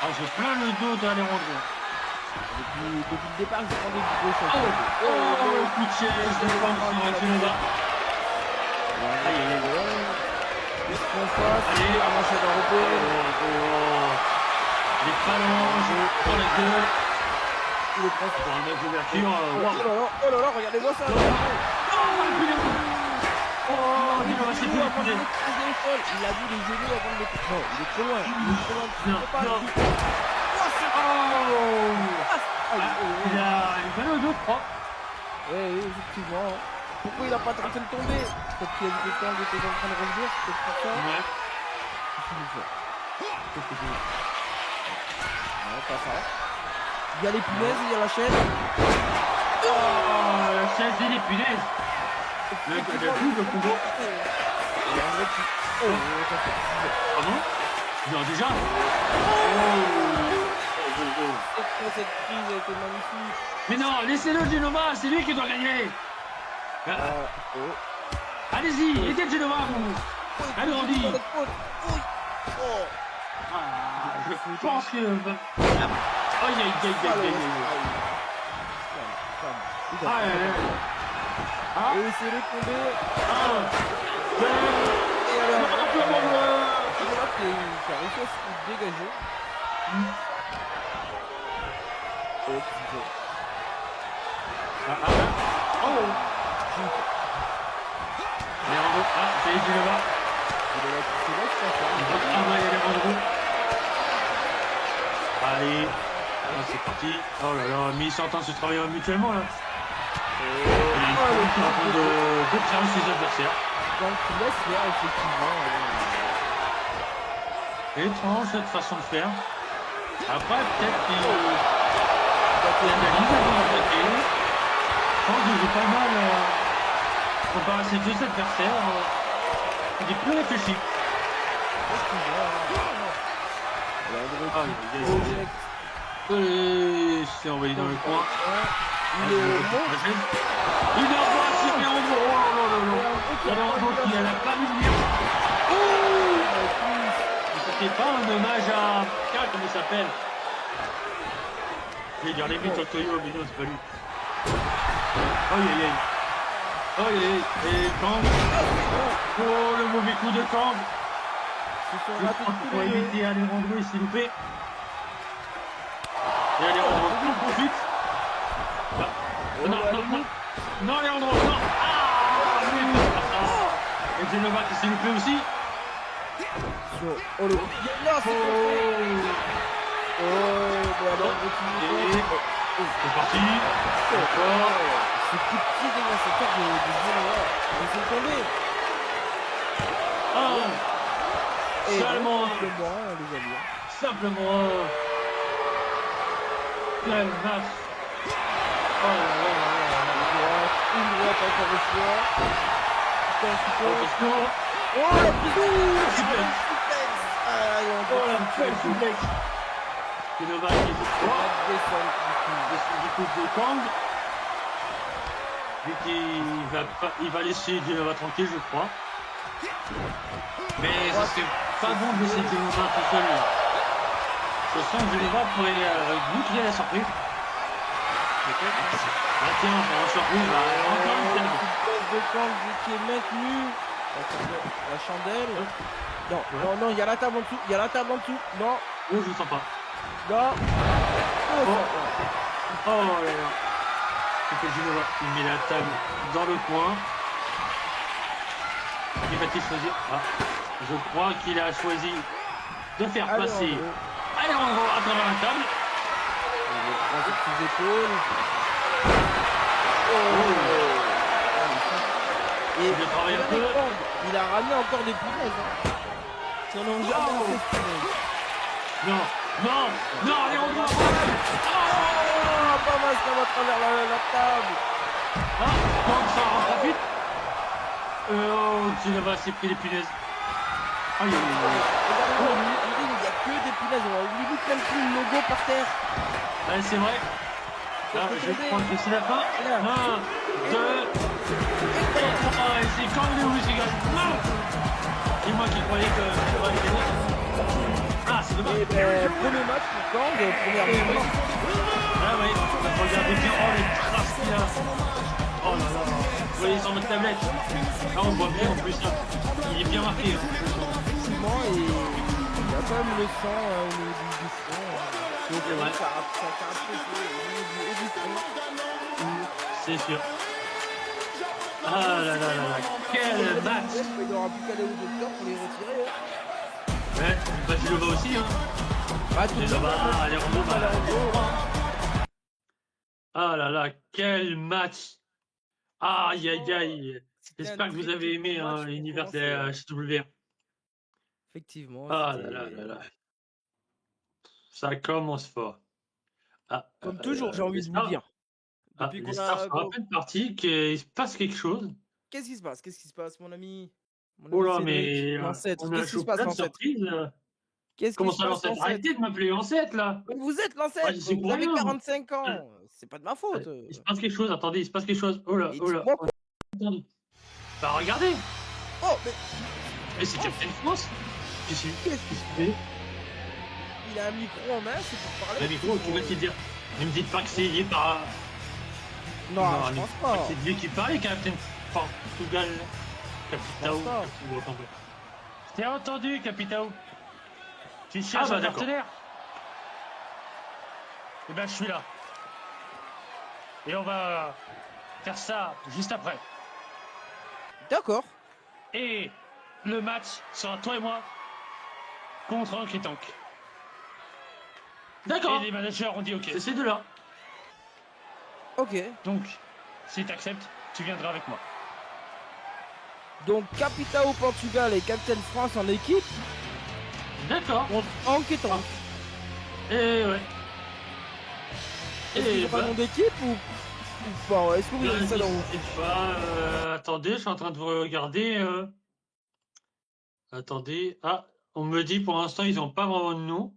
Ah, je plains le dos d'Alejandro. Depuis le départ, je prends des gros chocs. Coup de chaise de Kang sur Genova. Aïe. Qu'est-ce qu'on fasse? Allez, la manchette européenne. Les phalanges, dans la gueule. Il est presque. Pour un match d'ouverture. Oh là là, regardez-moi ça. Genova, c'est plus le poulet. Il a vu les genoux avant de le... Non, il est trop loin. Non. Il a une balle au dos, je crois. Oui, effectivement. Pourquoi il a pas tenté de tomber? Peut-être qu'il a vu que le temps était en train de revenir, c'est peut-être pour ça. Ouais. Qu'est-ce qu'il fait? Non, pas ça. Il y a les punaises, il y a la chaîne. La chaise et les punaises. Le combo. Il y a un mec qui... ça fait... Pardon? Non, déjà. Cette prise a été magnifique. Mais non, laissez-le Genova, c'est lui qui doit gagner. Allez-y, aidez Genova, vous. Allez, Randy. Je pense que... Aïe. Et c'est le tombé. Qui a réussi à se dégager. C'est Genova. Allez, là, c'est parti. Oh là là, mais ils sont en train de se travailler mutuellement là. Et ils sont en train de tirer ses adversaires. Donc, laisse faire, effectivement. Étrange cette façon de faire. Après, peut-être qu'il analyse avant d'attaquer. Je pense qu'il joue pas mal comparé à ses deux adversaires. Il est plus réfléchi. Et c'est envoyé dans le coin. Il est au monde. Il envoie sur Leandro. Oh là là là là. Leandro qui a la pas vu venir. C'était pas un hommage à... Tiens, comment il s'appelle? Je vais dire les buts sur Toyo, mais non, c'est pas lui. Aïe aïe aïe. Aïe aïe aïe. Et Kang. Oh, le mauvais coup de Kang. Je crois qu'il faut éviter Alejandro, il s'est loupé. Et Alejandro en profite. Ah. Non, non, non. Non, Alejandro, non. Ah, et Genova qui s'est loupé aussi. Oh le... Là, c'est C'est parti. Encore. Ce coup de pied dévastateur de Genova. Ils sont tombés. Ah. Seulement un, les amis. Simplement un. Quel match. Oh là là là là. Une droite encore une fois. Attention. Oh la prise. Suplex. Oh la belle suplex. Genova qui descend du coup de Kang. Il va laisser Genova tranquille, je crois. Mais ça serait pas bon de laisser Genova tout seul. Je sens que Genova pourrait nous créer la surprise. Ah tiens, en surprise, encore une telle. De Kang qui est maintenu. La chandelle. Non, non, non, il y a la table en dessous. Il y a la table en dessous. Non. Oh, je le sens pas. Non. Oh là là. C'était Genova qui met la table dans le coin. Qui va-t-il choisir? Ah, je crois qu'il a choisi de faire passer Alejandro à travers la table. Il prend ses épaules. Et il travaille un peu. Il a ramené encore des punaises. Si on en jamais Non, non, non, Alejandro. Oh, pas mal, ça va à travers la table. Ah, donc ça en profite. Oh, Genova s'est pris les punaises. Aïe, aïe, aïe. Il n'y a que des punaises. On limite même plus le logo par terre. Ouais, c'est vrai. Là, je crois que c'est la fin. 1, 2, 3, et c'est Kang Lewis qui gagne. Non! Et moi qui croyais que Genova était mort. Ah, c'est dommage. Premier match pour Kang, première minute. Ah oui, regardez bien, oh les traces qu'il a. Oh là là, vous voyez sur notre tablette. Là on voit bien en plus, hein. Il est bien marqué. Effectivement, et il y a quand même le sang au niveau du front. C'est vrai. Ça a pété au niveau du front. C'est sûr. Ah là là là là, quel match. Il n'aura plus qu'à aller au docteur pour les retirer. Ouais, bah tu le vois aussi, hein. Ah, tout Ça va, allez, on va. va. Ah là là, quel match. Aïe aïe aïe. J'espère que vous avez aimé l'univers de la HWR. Effectivement. Ah là là là là. Ça commence fort. Ah, Comme toujours, j'ai envie de vous dire. Depuis qu'on j'espère a... sur la fin de partie qu'il se passe quelque chose. Qu'est-ce qui se passe? Qu'est-ce qui se passe, mon ami? Oh là, mais l'ancêtre. on a Qu'est-ce qui se passe, plein de l'ancêtre? surprises. Qu'est-ce Comment qui ça, se passe, l'ancêtre? Arrêtez de m'appeler l'ancêtre, là. Mais vous êtes l'ancêtre. Ah, je sais Vous pour avez rien. 45 ans. C'est pas de ma faute. Il se passe quelque chose, attendez, il se passe quelque chose. Oh là, Et oh là. dites-moi Attendez. Bah regardez. Oh, mais Mais c'est Captain France. Qu'est-ce qu'il fait? il a un micro en main, c'est pour parler. Le micro, tu vas te dire. Ne me dites pas que c'est lié par... Non, je pense pas. C'est lui qui parlait, Captain Portugal. Capitao. Je pense pas. Je t'ai entendu, Capitao. Tu cherches un partenaire? Eh ben, je suis là. Et on va faire ça juste après. D'accord. Et le match sera toi et moi contre Hank et Tank. D'accord. Et les managers ont dit ok. C'est ces deux-là. Ok. Donc, si tu acceptes, tu viendras avec moi. Donc, Capitao Portugal et Captain France en équipe D'accord. contre Hank et Tank. Et ouais. Est-ce qu'il y a pas nom d'équipe ou pas? Est-ce que vous avez ça dans vous? Attendez, je suis en train de vous regarder. Attendez. Ah, on me dit pour l'instant, ils n'ont pas vraiment de nom.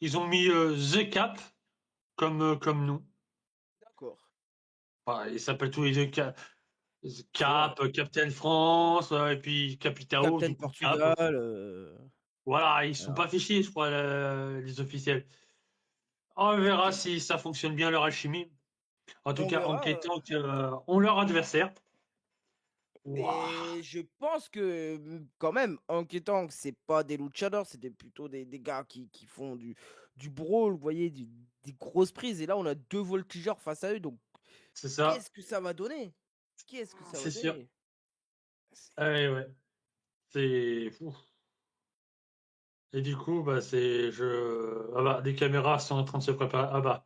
Ils ont mis The Cap comme nom. D'accord. Bah, ils s'appellent tous les deux Cap, Captain France, et puis Capitao. Captain du coup, Portugal. Cap. Voilà, ils sont Alors. pas fichés, je crois, les officiels. On verra si ça fonctionne bien leur alchimie. En tout On cas, verra, en quêtant ont leur adversaire. Et je pense que quand même, Enquêtant, c'est pas des luchadors, c'était plutôt des gars qui font du brawl, vous voyez, des grosses prises. Et là, on a deux voltigeurs face à eux. Donc, C'est ça. qu'est-ce que ça va donner? Qu'est-ce que ça va C'est sûr. donner? Ouais. C'est fou. Et du coup, bah, Ah bah, des caméras sont en train de se préparer. Ah bah,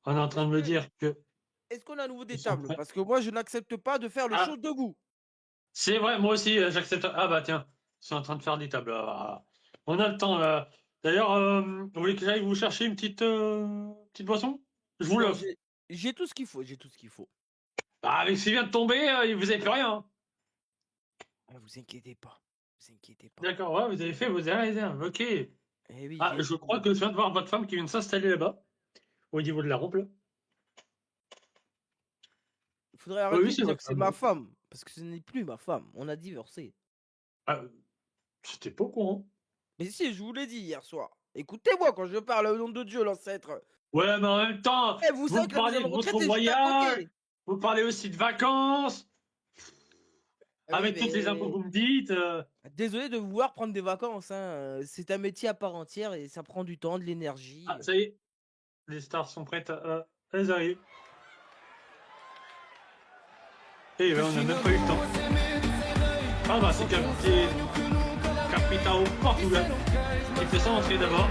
on est en train de me dire que. Est-ce qu'on a à nouveau des Ils sont tables? prêts. Parce que moi, je n'accepte pas de faire le Ah. show debout. C'est vrai, moi aussi, j'accepte. Ah bah tiens, ils sont en train de faire des tables. On a le temps là. D'ailleurs, vous voulez que j'aille vous chercher une petite boisson? Je vous Non, l'offre. j'ai tout ce qu'il faut, j'ai tout ce qu'il faut. Bah, avec ce qui vient de tomber, vous avez plus rien. Hein. Ah, vous inquiétez pas. Vous inquiétez pas. D'accord, ouais, vous avez fait vos réserves. Ok. Eh oui, Ah, je crois que je viens de voir votre femme qui vient de s'installer là-bas, au niveau de la rampe. Là. Il faudrait arrêter oui, de c'est dire votre que c'est femme. ma femme. Parce que ce n'est plus ma femme. On a divorcé. Ah, j'étais pas au courant. Mais si, je vous l'ai dit hier soir. Écoutez-moi quand je parle au nom de Dieu, l'ancêtre. Ouais, mais en même temps, Eh, vous savez que la parlez maison de de retraite votre est juste à voyage, côté. vous parlez aussi de vacances, Ah oui, avec toutes les infos que vous me dites. Désolé de vouloir prendre des vacances. Hein. C'est un métier à part entière et ça prend du temps, de l'énergie. Ah, ça y est, les stars sont prêtes. Elles arrivent. Et on n'a même pas eu le temps. Ah bah c'est Capitao Portugal qui fait ça entrer d'abord.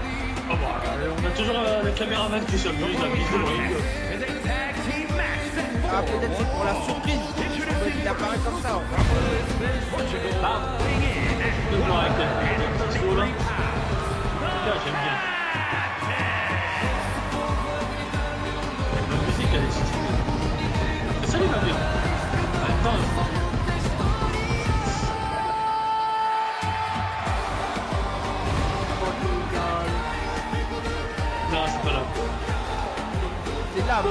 Ah bah on a toujours le caméraman qui s'amuse, la mise de ring. Ah, peut-être c'est pour la surprise. Il apparaît comme ça. Ah, je vois avec le petit saut là. Là j'aime bien. La musique elle est stylée. C'est ça les bien. Attends. Non, c'est pas là. C'est là,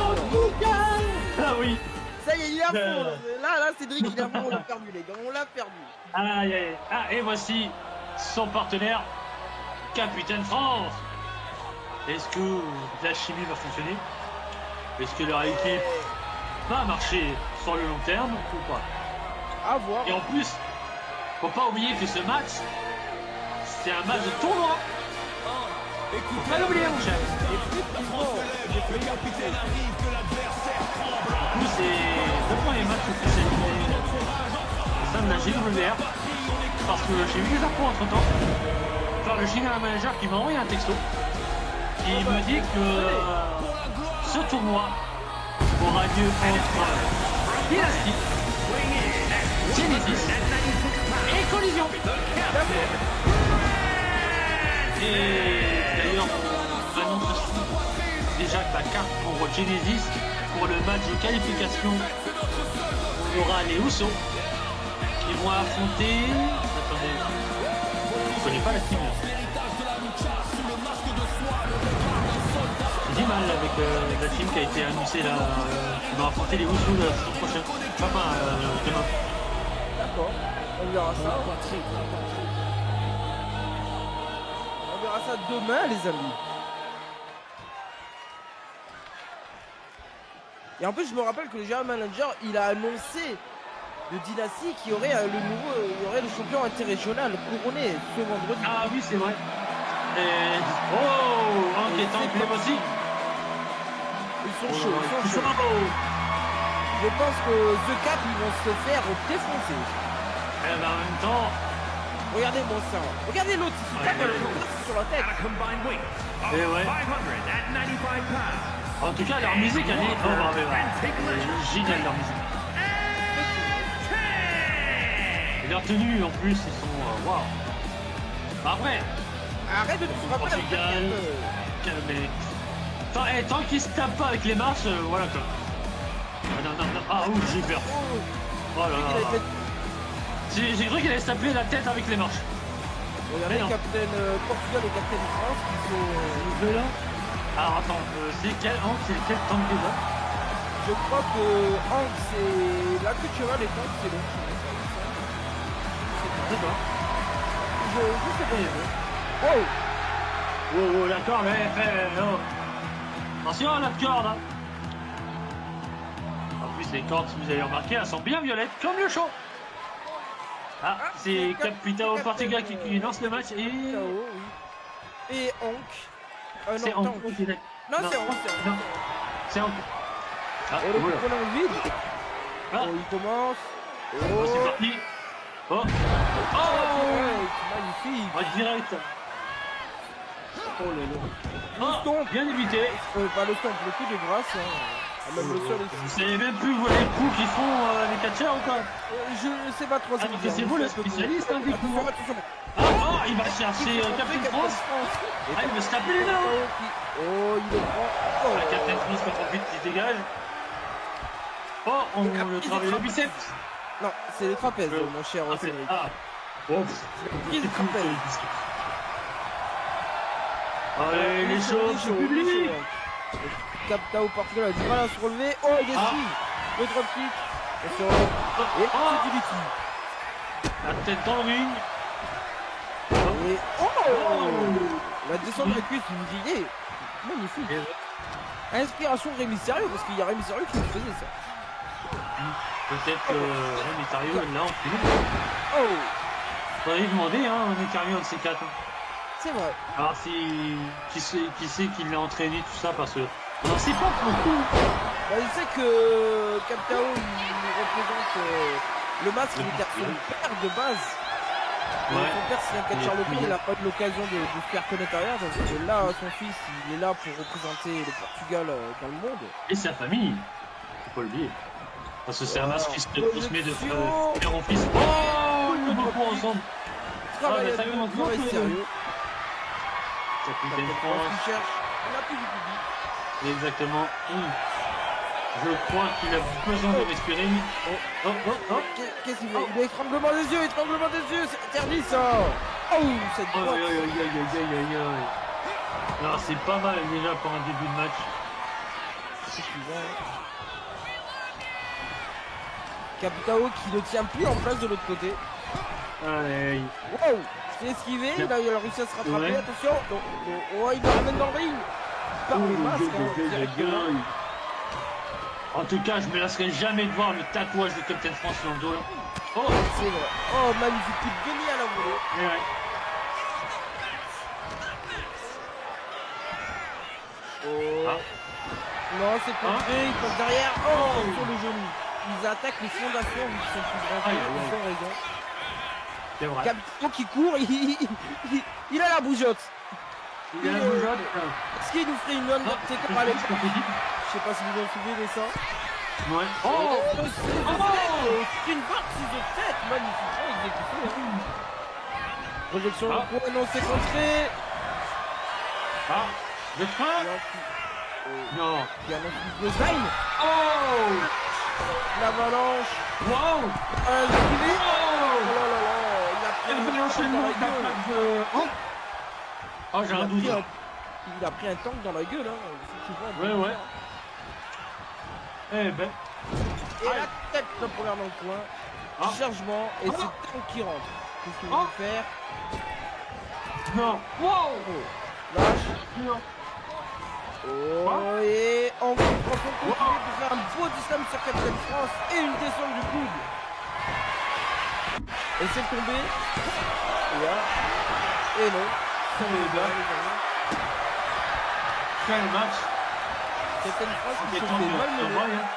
Ah oui. Ça y est, il est à fond. Là, Cédric, il est à fond. On l'a perdu, les gars. On l'a perdu. Aïe, aïe. Ah, et voici son partenaire, Capitaine France. Est-ce que la chimie va fonctionner? Est-ce que leur équipe va marcher sur le long terme ou pas? À voir. Et en plus, faut pas oublier que ce match, c'est un match de tournoi. Faut pas l'oublier, mon cher. Du coup, c'est le premier match officiel au sein de la GWR. Parce que j'ai eu des infos entre temps par le général manager qui m'a envoyé un texto qui me dit que ce tournoi aura lieu entre Dynasty, Genesis et Collision. Et d'ailleurs, on annonce aussi déjà que la carte pour Genesis, pour le match de qualification, on aura les Usos qui vont affronter. Attendez, je connais pas la team. J'ai du mal avec la team qui a été annoncée là, qui va affronter les Usos la semaine prochaine. Enfin, demain. D'accord, on verra ça. On verra ça demain, les amis. Et en plus, je me rappelle que le general manager, il a annoncé de Dynasty qu'il y aurait le champion interrégional couronné ce vendredi. Ah oui, c'est vrai. Et... Oh, enquêtant, puis aussi. Ils sont chauds, ils sont chauds. Je pense que The Cap, ils vont se faire défoncer. Eh ben, en même temps, Regardez mon sang. Regardez l'autre, il se tape avec le bras sur la tête. Et ouais. En tout cas, leur musique, elle est... Oh, bah, c'est génial, leur musique. Et leur tenue, en plus, ils sont... Waouh. Après, Arrête de te frapper avec ta Portugal, tête. mais... Tant qu'ils se tapent pas avec les marches, voilà quoi. Ah, non, non, non. Ah, ouf, j'ai peur. Oh là Il là. avait fait- J'ai cru qu'il allait se taper la tête avec les marches. Regardez Mais non. Captain Portugal et Captain France qui sont... Deux là. Alors attends, c'est quel tank déjà? Je crois que Hank c'est... La queue de cheval et Hank c'est long. Je sais pas. Je sais pas. Oh. Oh, la corde, oh. Attention à la corde. Hein. En plus, les cordes, si vous avez remarqué, elles sont bien violettes, comme le show. Ah, c'est Capitão Portugal qui lance le match et... KO, oui. Et Hank. C'est Non, en Tank. Non, c'est Hank. Non, c'est en... Ah, Oh, le voilà. coup dans le vide. Ah, Oh, il commence. oh, c'est parti. Oh, oh, Ouais, magnifique. oh, direct. Oh là là. Oh, stomp. bien évité. Pas le stomp, le coup de grâce. Hein. Ah, même le sol Vous est... savez même plus vous les coups qu'ils font les catcheurs ou quoi? Je sais pas trop. Ah, mais c'est vous le spécialiste hein, des coups. Attention. Oh, il va chercher Captain France. Ah, il veut se taper les dents. Oh, il le prend. Oh. La Captain France qui profite, qui se dégage. Oh, on le travaille le biceps. Non, c'est le trapèze, mon cher Ah, Cédric. ah. Oh, Prise de trapèze. Allez, les choses, chaud, le public. Capitão Portugal a du mal à se relever. Oh, il esquive. Le dropkick. Attention. Et c'est du liquide. La tête dans le ring. Et oh, la descente de la cuisse du grillé. Magnifique. Inspiration Rémi Sérieux, parce qu'il y a Rémi Sérieux qui faisait ça. Peut-être que Mysterio est là en plus. Oh, Faudrait lui demander, hein, Mysterio, un de ces quatre. c'est vrai. Alors, qui sait qui l'a entraîné, tout ça, parce que. On sait pas beaucoup. Bah, je sais que Capitão il représente le masque, il était son père de base. Ouais. Son père c'est un catcheur local, il n'a pas eu l'occasion de se faire connaître ailleurs, donc là son fils il est là pour représenter le Portugal dans le monde. Et sa famille. Faut pas l'oublier. Parce que c'est un masque qui se transmet de Projection. père en fils. Oh, le beaucoup ensemble. Travail mais ça commence travail beaucoup, sérieux. Capitaine Captain France. France qui cherche, on a plus du public. Exactement. Je crois qu'il a besoin de respirer. Oh. Qu'est-ce qu'il fait? Il a étranglement des yeux, c'est interdit ça. Oh, cette Aïe, droite. aïe, aïe, aïe, aïe, aïe, aïe. Alors c'est pas mal déjà pour un début de match. C'est suivant. Capitão qui ne tient plus en place de l'autre côté. Allez. Wow, c'est esquivé, il a réussi à se rattraper, Ouais. attention. Oh, il le ramène dans le ring. Par le masque, directement. En tout cas, je me lasserai jamais de voir le tatouage de Captain France dans le dos. Là. Oh, C'est vrai. Oh, magnifique coup de génie à la volée. et ouais. Oh. Ah. Non, c'est Hein contré, il passe derrière. Oh, sur le genou. Ils attaquent les fondations vu qu'ils sont plus grands. Aïe, Ils aïe, ont raison. C'est vrai. Capitão qui court, il a la bougeotte. Il y a un bougeotte. Est-ce qu'il nous ferait une Undertaker à l'époque? Je sais pas si vous vous en souvenez de ça. Ouais. Oh, Oh, c'est une barre de tête, magnifiquement exécuté. Hein. Projection Ah. au point, non, c'est contré. ah, de frein. Non. Il y a un plus de Zayn. Oh, L'avalanche. wow. Esquivé. Oh, Oh là là là, il a pris quel bel un tank dans enchaînement la gueule. d'attaque de... Oh, oh j'ai un doute. Il a pris un tank dans la gueule. Hein. Ouais, ouais. Eh ben. Et la tête, la première dans le coin. Ah. Chargement. Et Ah. c'est tank qui rentre. Qu'est-ce qu'il Ah. va faire? Non. Wow. Oh. Lâche. Non. Oh, et on prend son coup pour faire un beau slam sur Captain France et une descente du coude. Et c'est tombé. Et là. Et non. Eh ben, quel match. Captain France qui C'était se tendu, fait c'est vrai, malmener. hein.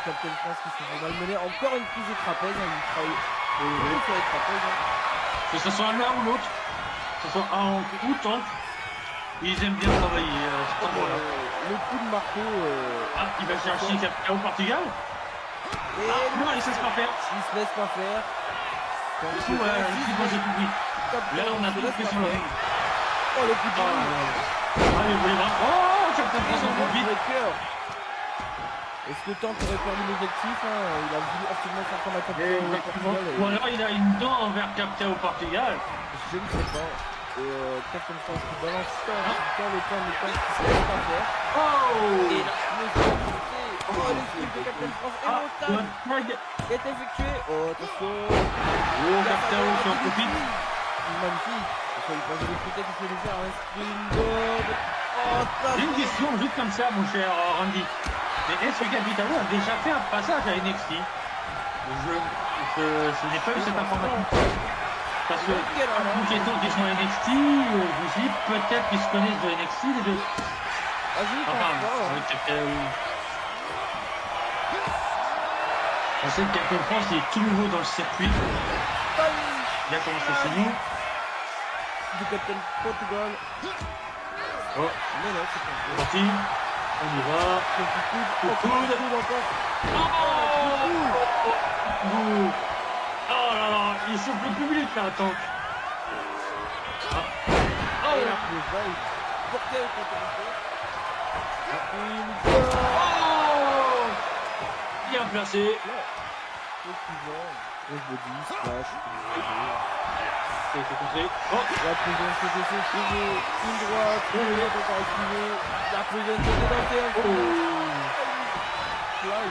Captain France qui se fait malmener. Encore une prise de trapèze. Hein, il travaille sur les trapèzes. Hein. Que ce soit l'un ou l'autre, que ce soit un ou tant, ils aiment bien travailler cet endroit-là. Le coup de Marco. Ah, il va chercher quelqu'un au Portugal. Et Ah, non, il ne se laisse pas faire. il se laisse pas faire. Quand Du coup, moi j'ai compris. Là, on a tout fait sur le ring. Oh, le coup de Ah, allez, vous les bras. Oh, Captain France en profite. Est-ce que Tant aurait perdu l'objectif hein? Il a voulu absolument faire comme à Captain au Exactement. Portugal. Ou alors il a une dent envers Captain au Portugal. Je ne sais pas. Et Captain France qui balance Tant, le temps qui se laisse pas faire. Oh. Et là, le skill de Captain France est montagne Tag. est effectué. Oh, attention. Oh, Captain qui en profite. Magnifique. Il passe de l'autre côté qui fait faire un springboard. Oh, ça. J'ai une question juste comme ça, mon cher Randy. Mais est-ce que Capitano a déjà fait un passage à NXT? Je n'ai pas eu cette information. Parce que, nous qui étant qui sont à NXT, je me suis dit peut-être qu'ils se connaissent de NXT les deux. Ah, je pense Enfin, pas. avec Captain. On sait que Captain France il est tout nouveau dans le circuit. Il a commencé chez nous. Du Captain Portugal. Oh, Mais non, c'est c'est parti. On y va. coude encore. Oh là là, il souffle le public là, attends. Oh, et la prise, là, il portait le Captain Oh, bien placé. Splash. C'est contré. Oh, La prison c'était esquivé, une droite, une autre encore esquivé, la prison c'était tenté un coup. Fly.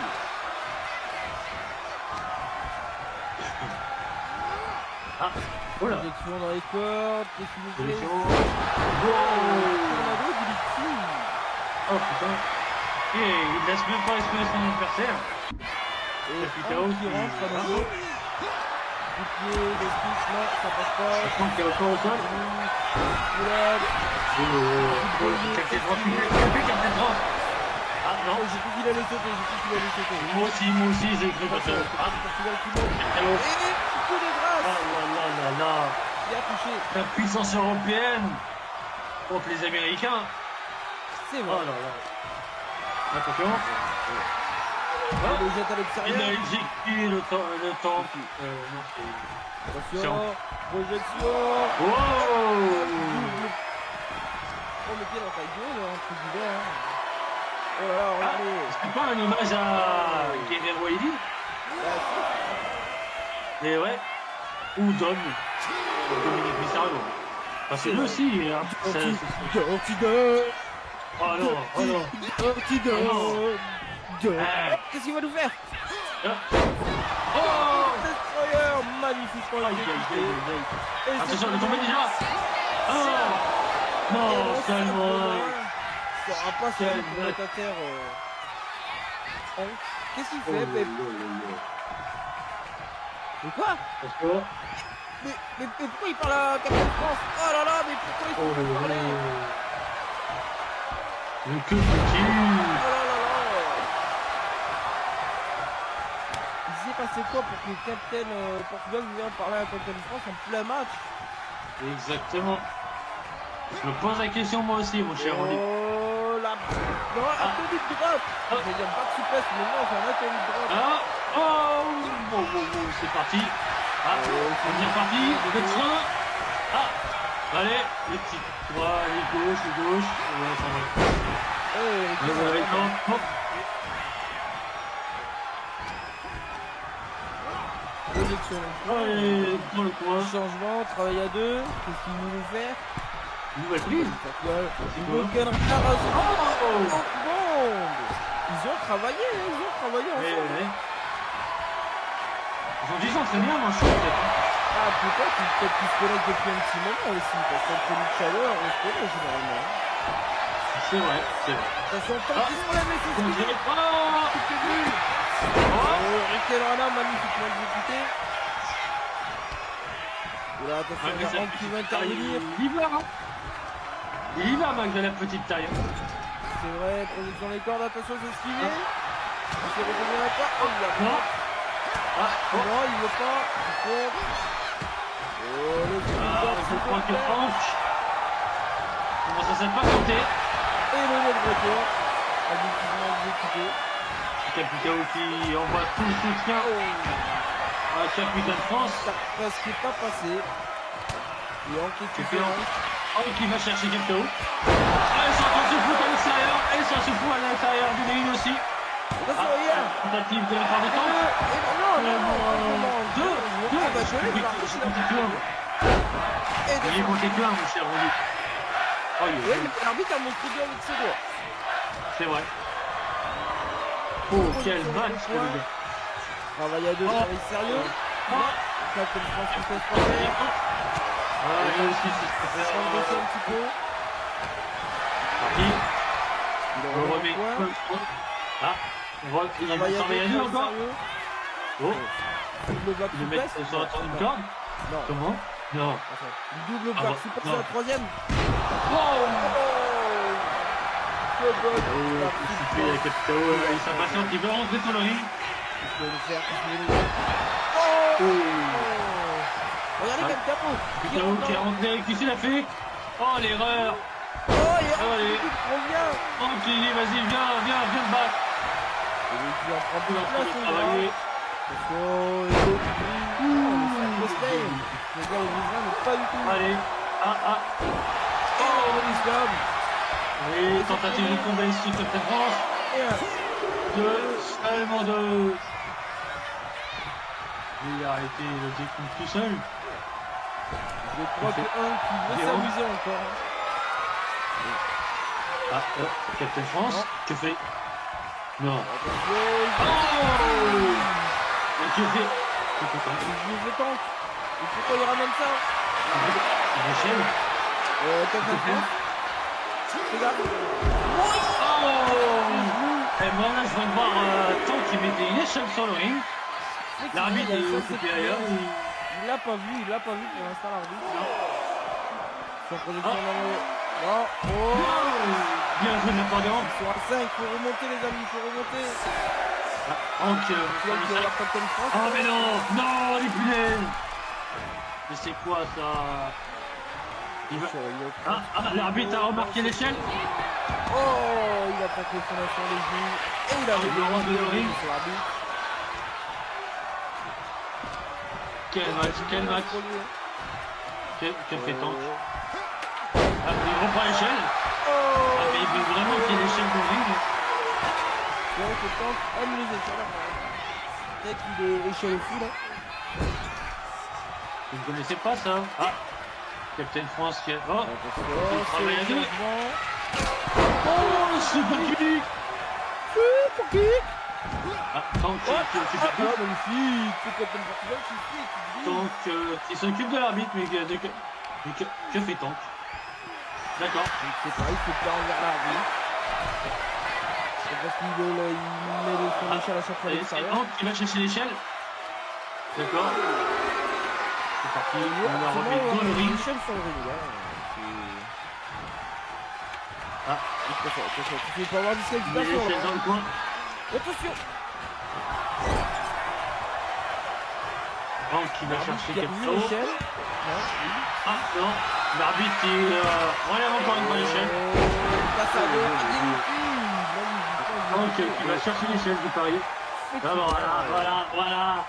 ah, oh là. Projection dans les cordes, qu'est-ce qu'il nous fait? Position. Wow. Tornado du Lixi. Oh putain. Et il laisse même pas respirer son adversaire. Et Capitao un qui rentre à nouveau. Du pied, de stick, non, ça passe pas. Je pense qu'il est encore au sol. Roulade. Captain France, Captain France. Ah non. J'ai cru qu'il allait sauter, j'ai cru qu'il allait sauter. Moi aussi, j'ai cru que ça. Ah, Portugal qui monte. Captain France. Et coup de grâce. Ah là là là là. Il a touché. La puissance européenne contre les Américains. C'est Oh vrai. là là. Attention. Il le jette à Il a l'extérieur. exécuté le temps. Non, Attention. Projection. Wow. Oh, le pied dans ta gueule, entre guillemets. Hein. Oh là là, regardez. C'est pas un hommage à Guerrero Eddy? Et ouais. Ou Dom. Dominique Mysterio. Parce que lui aussi, hein, Antidote. oh non, oh non. Antidote. Ah. Qu'est-ce qu'il va nous faire? Ah. Oh. Destroyer, magnifiquement Aïe, aïe, exécuté. aïe, aïe, aïe. Et Attention, il est c'est tombé déjà. Oh. Non, calme-moi. Ça aura pas sur Quel le commentateur. Qu'est-ce qu'il fait, Pep? Mais quoi? Attention. Mais pourquoi il parle à Captain France? Oh là là, mais pourquoi il Oh faut là parler? là. Mais que Oh fait-il? là là là. Il s'est passé quoi pour que Captain Portugal vienne parler à Captain France en plein match? Exactement. Je me pose la question moi aussi, mon cher Andy. Oh la... Non, atelier de drop. Je vais dire pas de souplesse, mais non, c'est un atelier de drop. Ah. Oh. Bon, c'est parti. Ah, on est reparti. Le train. Ah. Allez, les petits. Droit, les gauche, les gauche. Ouais, ça va. Ouais, Hop. projection. Allez, dans le coin. Changement, travail à deux. Qu'est-ce qu'ils vont faire? Nouvelle prise. Portugal. C'est Broken quoi? Arrows. Oh. Bombe. Ils ont travaillé Ouais, ensemble. ouais. Ils ont dû s'entraîner avant ça, peut-être. Ah, peut-être qu'ils se connaissent depuis un petit moment aussi, parce qu'entre Luchador, on se connaît généralement. C'est vrai, c'est vrai. Attention, tant qu'ils se relèvent, c'est ce Contré. qu'il Oh. Oh, Riquel Rana, magnifiquement exécuté. Et là, attention, il y a Rank qui va intervenir. Il y va, hein. Il y va, malgré la petite taille. C'est vrai, projection les cordes, attention, c'est esquivé. Il s'est retenu pas. Oh, il a Non. Ah, oh. non, il veut pas. Il compte. le Je crois que Hank commence à s'être pas compté. Et le net breaker. Habituellement exécuté. Capitao qui envoie tout le soutien à Capitaine France. Ça presque pas passé. Et Hank est Tu tout fais seul. Hank qui va chercher Capitao. Ah, ils sont en train de se foutre à l'extérieur. Et ça se fout à l'intérieur du ligne aussi. Attention, regarde. Tentative de la part de temps. Non. Deux. Ah bah je l'ai, Oui, l'arbitre, c'est il a compté que un. Et Il est compté que un, mon cher Randy. Oh, il est- ouais, mais l'arbitre a montré bien avec ses doigts. C'est vrai. Oh, quel match, les gars. Travail à deux, travail sérieux. Captain France qui fait se passer. Ah, il y a aussi ce qu'il faut On va baisser faire. un petit peu. Parti. Il On remet remet. un point. Ah, on voit qu'il y a Travail du à travail à deux, deux travail encore. sérieux. Oh, Double back il le met souplesse. sur la troisième corde. Non. Comment? Non. Attends. Double Ah back bon, souplesse non. sur la troisième. Oh, Que bonne il back fait la souplesse. Capitao, il s'impatiente, il veut rentrer sur le ring. Il peut le faire, il peut le faire. Oh. Regardez quel capot. Capitao qui est rentré, qui s'est la fait. Oh, l'erreur. Oh, il y a un Allez. qui revient. Oh, qui dit, vas-y, viens te battre. Et lui qui en prend Il est plus en de train place, de on travailler. verra. Attention, et l'autre qui dit, le style. Le gars, il revient, mais pas du tout. Allez. Ah. Oh, l'islam. Allez, tentative de combat ici, Captain France. Et un. Deux, seulement deux. Il a arrêté le décompte tout seul. Je crois que un qui veut Et s'amuser encore. Ah, Captain France, que fait? Non. Attention, Oh! Et que fait? Que fait quand il joue le tank. Et pourquoi il ramène ça? Michel? Captain France. Regarde. Oh! Et moi là, je viens de voir Tank qui mettait une échelle sur le ring. L'arbitre Il a est fait occupé cette- ailleurs. Il l'a pas vu pour l'instant l'arbitre. Non. Sa projection Ah. dans le... Non, oh. Bien joué de la part de Hank. Ils sont à 5, faut remonter les amis, faut remonter. Hank, Tu vois qu'il y a la Captain France. oh mais non, les punaises. Mais c'est quoi ça? Il va... l'arbitre a remarqué l'échelle. Oh, il a tapé son nez sur les genoux. Et il a Il le rentre de ring. sur l'arbitre. Quel match. Pour lui, hein. Quel fait Tank. Ah, il reprend l'échelle. Oh, Ah, mais il veut vraiment qu'il y ait l'échelle dans le ring. c'est vrai que Tank aime les échelles. Peut-être qu'il est échelle fou là. Vous ne connaissez pas ça? Ah, Captain France qui a... Oh, Attention, travail à c'est deux. le changement. oh, super kick. Super kick. Ah, Tank qui Ah, super kick. magnifique. C'est Captain Portugal qui fait, qui brille. Tank qui s'occupe de l'arbitre, mais que fait Tank? D'accord. Je sais pas, il fait pas envers l'arbitre. C'est parce qu'il met son échelle à chaque fois à Et c'est l'extérieur. Tank qui va chercher l'échelle. D'accord. C'est parti, on la remet dans le ring. L'échelle sur le ring, là. Ah, Attention, tu peux pas avoir il met disqualification. l'échelle dans là. le coin. Attention. Tank qui va chercher Qui a remis Captain. l'échelle. Non, oui. Ah, non. L'arbitre qui relève encore une fois l'échelle. Passe à deux. Tank qui va chercher l'échelle du pari. Ah, voilà.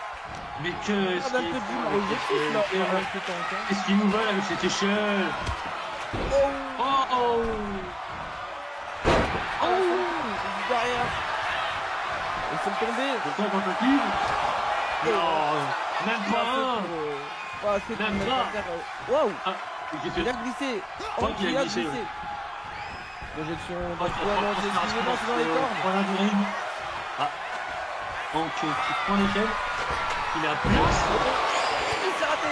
Mais On a un peu de objectif là, avec ce tank. Hein. qu'est-ce qu'ils nous veulent avec cette échelle? Oh, Oh! derrière. Ils sont tombés. C'est quoi tentative? Non, même pas un! Pas assez pour Même mettre pas. à terre. Waouh, Ah, qu'est-ce que il a glissé. crois qu'il a Il a glissé, glissé. Projection Oh, d'un coup avant, c'est excusez-moi, c'est dans les cordes. Voilà du ring. Ah. Donc, qui prend l'échelle. Il est à place. Il s'est raté.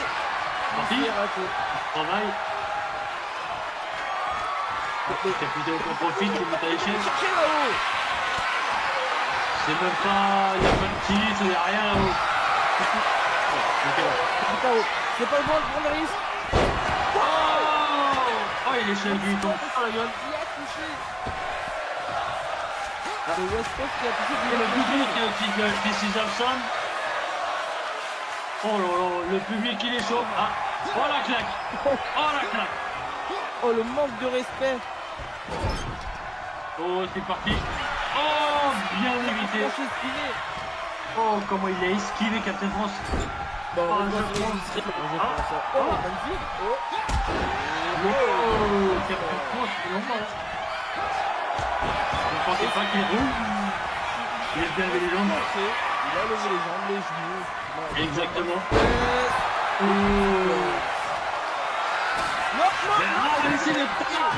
Parti. Il s'est raté. Travail. Capitaine qu'on profite, il monte à l'échelle. Cherchez là-haut. C'est même pas. Il n'y a pas de titre, il n'y a rien là-haut. C'est pas haut. C'est pas le bon de prendre le risque. Oh! Oh, il y a l'échelle qui lui tombe sur la gueule. Il a touché. C'est West Coast qui a touché. Il y a le public qui gueule, This is awesome. Oh là là, le public il est chaud. Ah, Oh la claque. Oh la claque. Oh, le manque de respect. Oh, c'est parti. Oh, bien évité. Franchise esquivé. Oh, comment il a esquivé Captain France. Bon, Oh, on va je pense. se Ah. Oh, magnifique. Oh. Oh, Captain France, c'est long, hein. Je ne pensais pas qu'il roule. Il a bien levé les jambes. Il a levé les jambes, les genoux. Exactement. Oh. Non, Mais non, on va laisser le temps.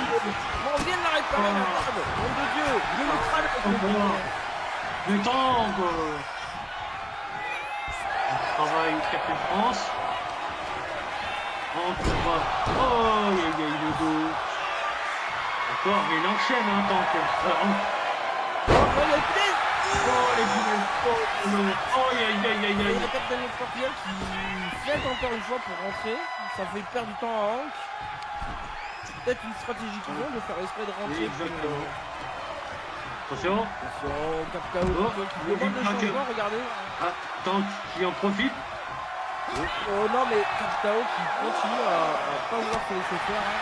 non, on vient de la réparer, la table. Nom de Dieu, je me crame avec le Oh, pied. le temps, quoi. On travaille Captain France. On va. Oh, il y a le dos. Encore, mais il enchaîne un temps. Oh, le pied. Oh, les punaises. Oh, aïe, aïe, aïe, aïe, Il y a aïe. le capitaine Portugal qui fait encore une fois pour rentrer. Ça fait perdre du temps à Hank. C'est peut-être une stratégie qu'ils ont de faire exprès de rentrer. Exactement. Attention. Attention, Capitao Oh, qui le demande le but vainqueur. changement, regardez. Ah, tant qu'il en profite. Oh non, mais Capitao qui continue à pas vouloir se laisser faire. Hein.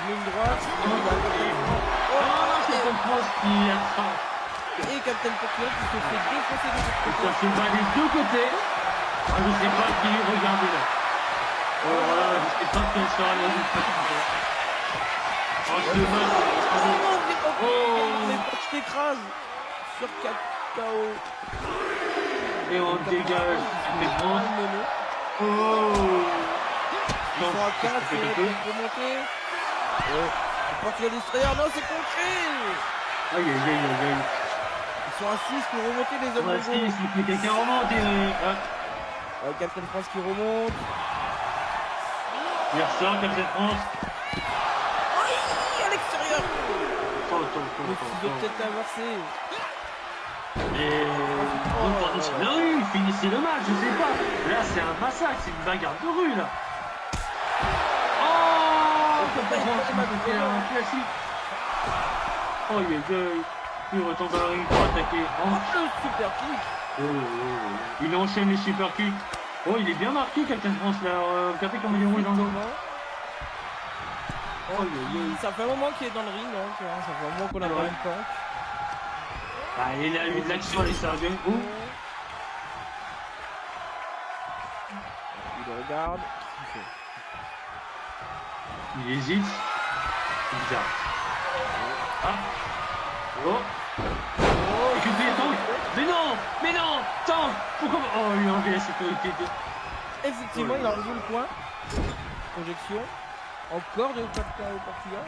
Ligne droite. Oh, non, c'est Captain France qui attrape. Et Captain Portugal qui se fait défoncer de l'autre côté. Ça se bat des deux côtés. Ah, je sais pas qui regarde là. Oh là, je sais pas quel sera le résultat. Oh, ce match. Mais tu t'écrases sur Capitao. Et on dégage. Mais bon. Oh. Ils sont à 4, c'est remonté. Le Portugal Destroyer, non, c'est contré. Aïe, aïe, aïe, aïe, aïe. Ils sont à 6 pour remonter les hommes Ouais, de si, gauche. il faut que quelqu'un remonte. Captain France qui remonte. Il ressort, Captain France. À l'extérieur. Le ciseau Oh. peut-être inversé. Et c'est la rue, finissez le match, je sais pas. Là, c'est un massacre, c'est une bagarre de rue, là. Oh, Captain France, il m'a fait un classique. Oh, il retourne dans la ring pour attaquer. Oh. Le super kick. Il enchaîne les super kicks. Oh, il est bien marqué, Captain France, là. Regardez comme il est rouge dans le dos. Oh, Ça fait un moment qu'il est dans le ring, donc. Hein. Ça fait un moment qu'on a pas une tank. Ah, il a eu de l'action, allez, ça revient. Oh. Il le regarde. Il hésite. C'est bizarre. Ah. Oh. Oh, écoutez, Tank. Mais non, Tank. Pourquoi? Oh, il a enlevé la sécurité. Effectivement, il a revu le point. Projection. Encore de Capitao au Portugal.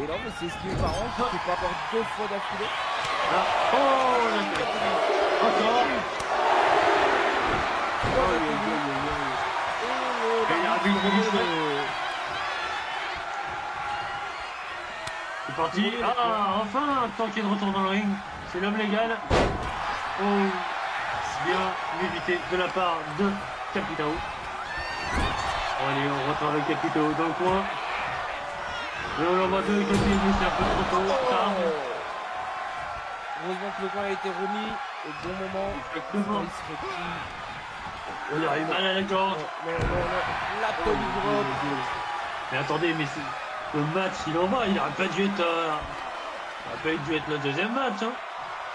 Et là, mais c'est ce qui est marrant, c'est qu'il peut avoir 2 fois d'affilée. Ah. Oh, la tête. Encore. Et l'arbitre dit c'est parti. Ah, enfin, tant qu'il retourne dans le ring. C'est l'homme légal. Oh, bien évité de la part de Capitao. Allez, on retourne avec Capitao dans le coin. Et on l'envoie de côté, mais c'est un peu trop tôt. Tard. Heureusement que le coin a été remis au bon moment. Exactement. Il serait pris. On arrive mal à la gorge. Non. La Tony Drop. Mais attendez, mais le match, il en va. Il n'aurait pas dû être. Il n'aurait pas dû être le deuxième match. Hein.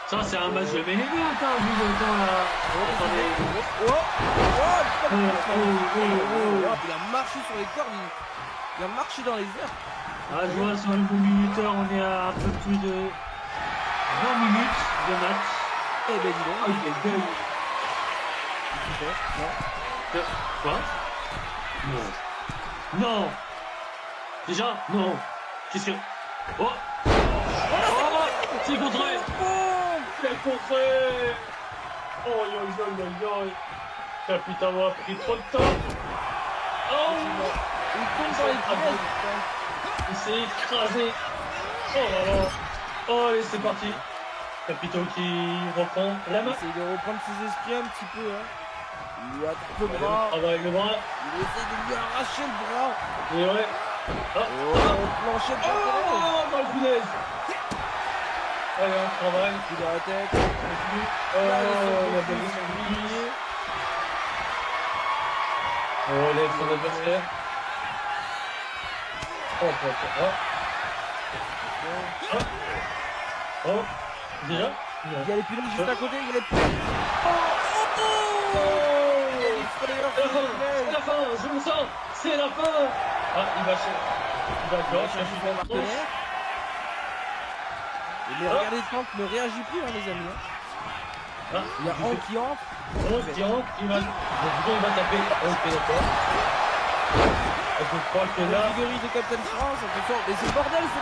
Ça, c'est un match de mêlée, attends, vu le temps là. Attendez. Il a marché sur les cordes. Il a marché dans les airs. Ah, je vois sur le bon minuteur, on est à un peu plus de 20 minutes de match. Eh ben dis donc. Ah, il est dingue. Quoi? Non. Non. Déjà? Non. Qu'est-ce que... Oh. Oh, c'est contré. C'est contré. Oh, Capitao a pris trop de temps. Oh. Il tombe dans les pièges. Il s'est écrasé. Oh là là. Oh, allez, c'est parti. Capitao qui reprend la main. Il essaie de reprendre ses esprits un petit peu. Hein. Il lui attrape le Allez, bras. on travaille le bras. Il essaie de lui arracher le bras. Et ouais. Ah. Plancher de Oh, dans le punaise. Allez, on travaille. Il est à la tête. Continue. Oh, la belle. relève son adversaire. Oh, déjà? Il y a les pilotes juste à côté, il y a les pilotes. C'est la fin, je le sens, c'est la fin. Ah, il va chercher. D'accord, chercher son partenaire. Mais regardez, Franck ne réagit plus, hein, les amis. Hein. Ah, Il y a Hank qui entre. qui entre, il va taper. Ok, d'accord. Je crois que La là, figuerie de Captain France, attention, mais c'est le bordel, ils sont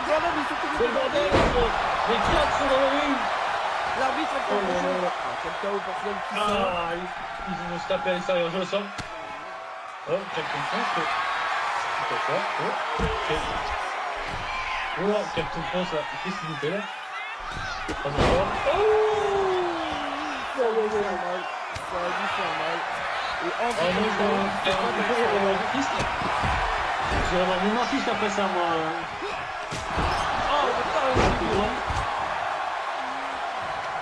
c'est le bordel. Les quatre sont dans le ring. L'arbitre est Oh là là. quel chaos pour celle qui sort. Ah, ils vont se taper à l'extérieur, je le sens. Oh, Captain France. C'est ça. Oh, Captain France, là. Qu'est-ce qu'il nous fait là? Pas d'accord. Ça a dû faire mal. Ça a dû faire mal. Et Hank Oh non, je vais avoir mon artiste après ça, moi. Oh,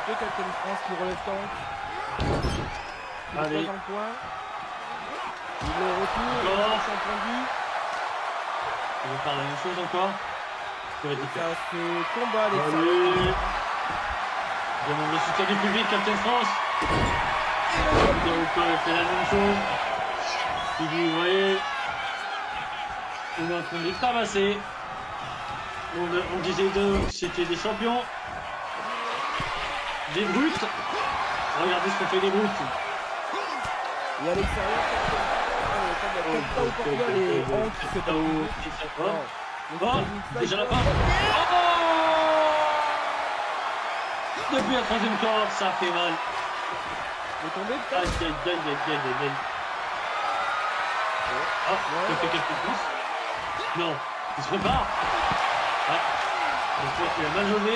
de Captain France qui relève Tank. Allez. Il en point. Il le retour. Encore. Champion du. On va faire la même chose encore. Ça va être Ça hyper. se combat les femmes. Allez. Je demande le soutien du public, Captain France. Jericho fait la même chose. Il dit, vous voyez, on est en train de les tabasser. On disait d'eux que c'était des champions. Des brutes. Regardez ce qu'on fait des brutes. Et à l'extérieur, Captain au Portugal et Hank qui se tape. Oh, déjà la fin. Oh, depuis la troisième corde, ça fait mal. Il est tombé Aïe, peut-être. aïe, aïe, aïe, aïe, aïe. Ah, il fait quelque chose. Non, il se prépare. Ah, je crois qu'il a mal joué.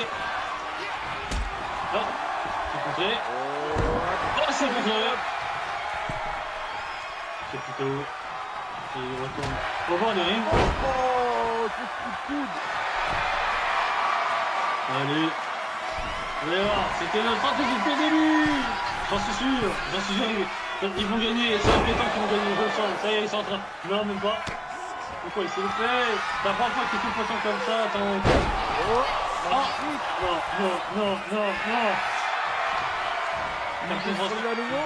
Ah, c'est contré. Oh, c'est contré. C'est plutôt... Il retourne au bord du ring. Oh, ce coup de coude. Allez. Vous allez voir, c'était notre stratégie depuis le début. J'en suis sûr. Ils vont gagner, c'est inquiétant qu'ils vont gagner, je le sens. Ça y est, ils sont en train. Non, même pas. Pourquoi, s'il vous plaît? C'est la première fois qu'ils sont poissons comme ça, attends. Oh, magnifique. Non. Il est à nouveau.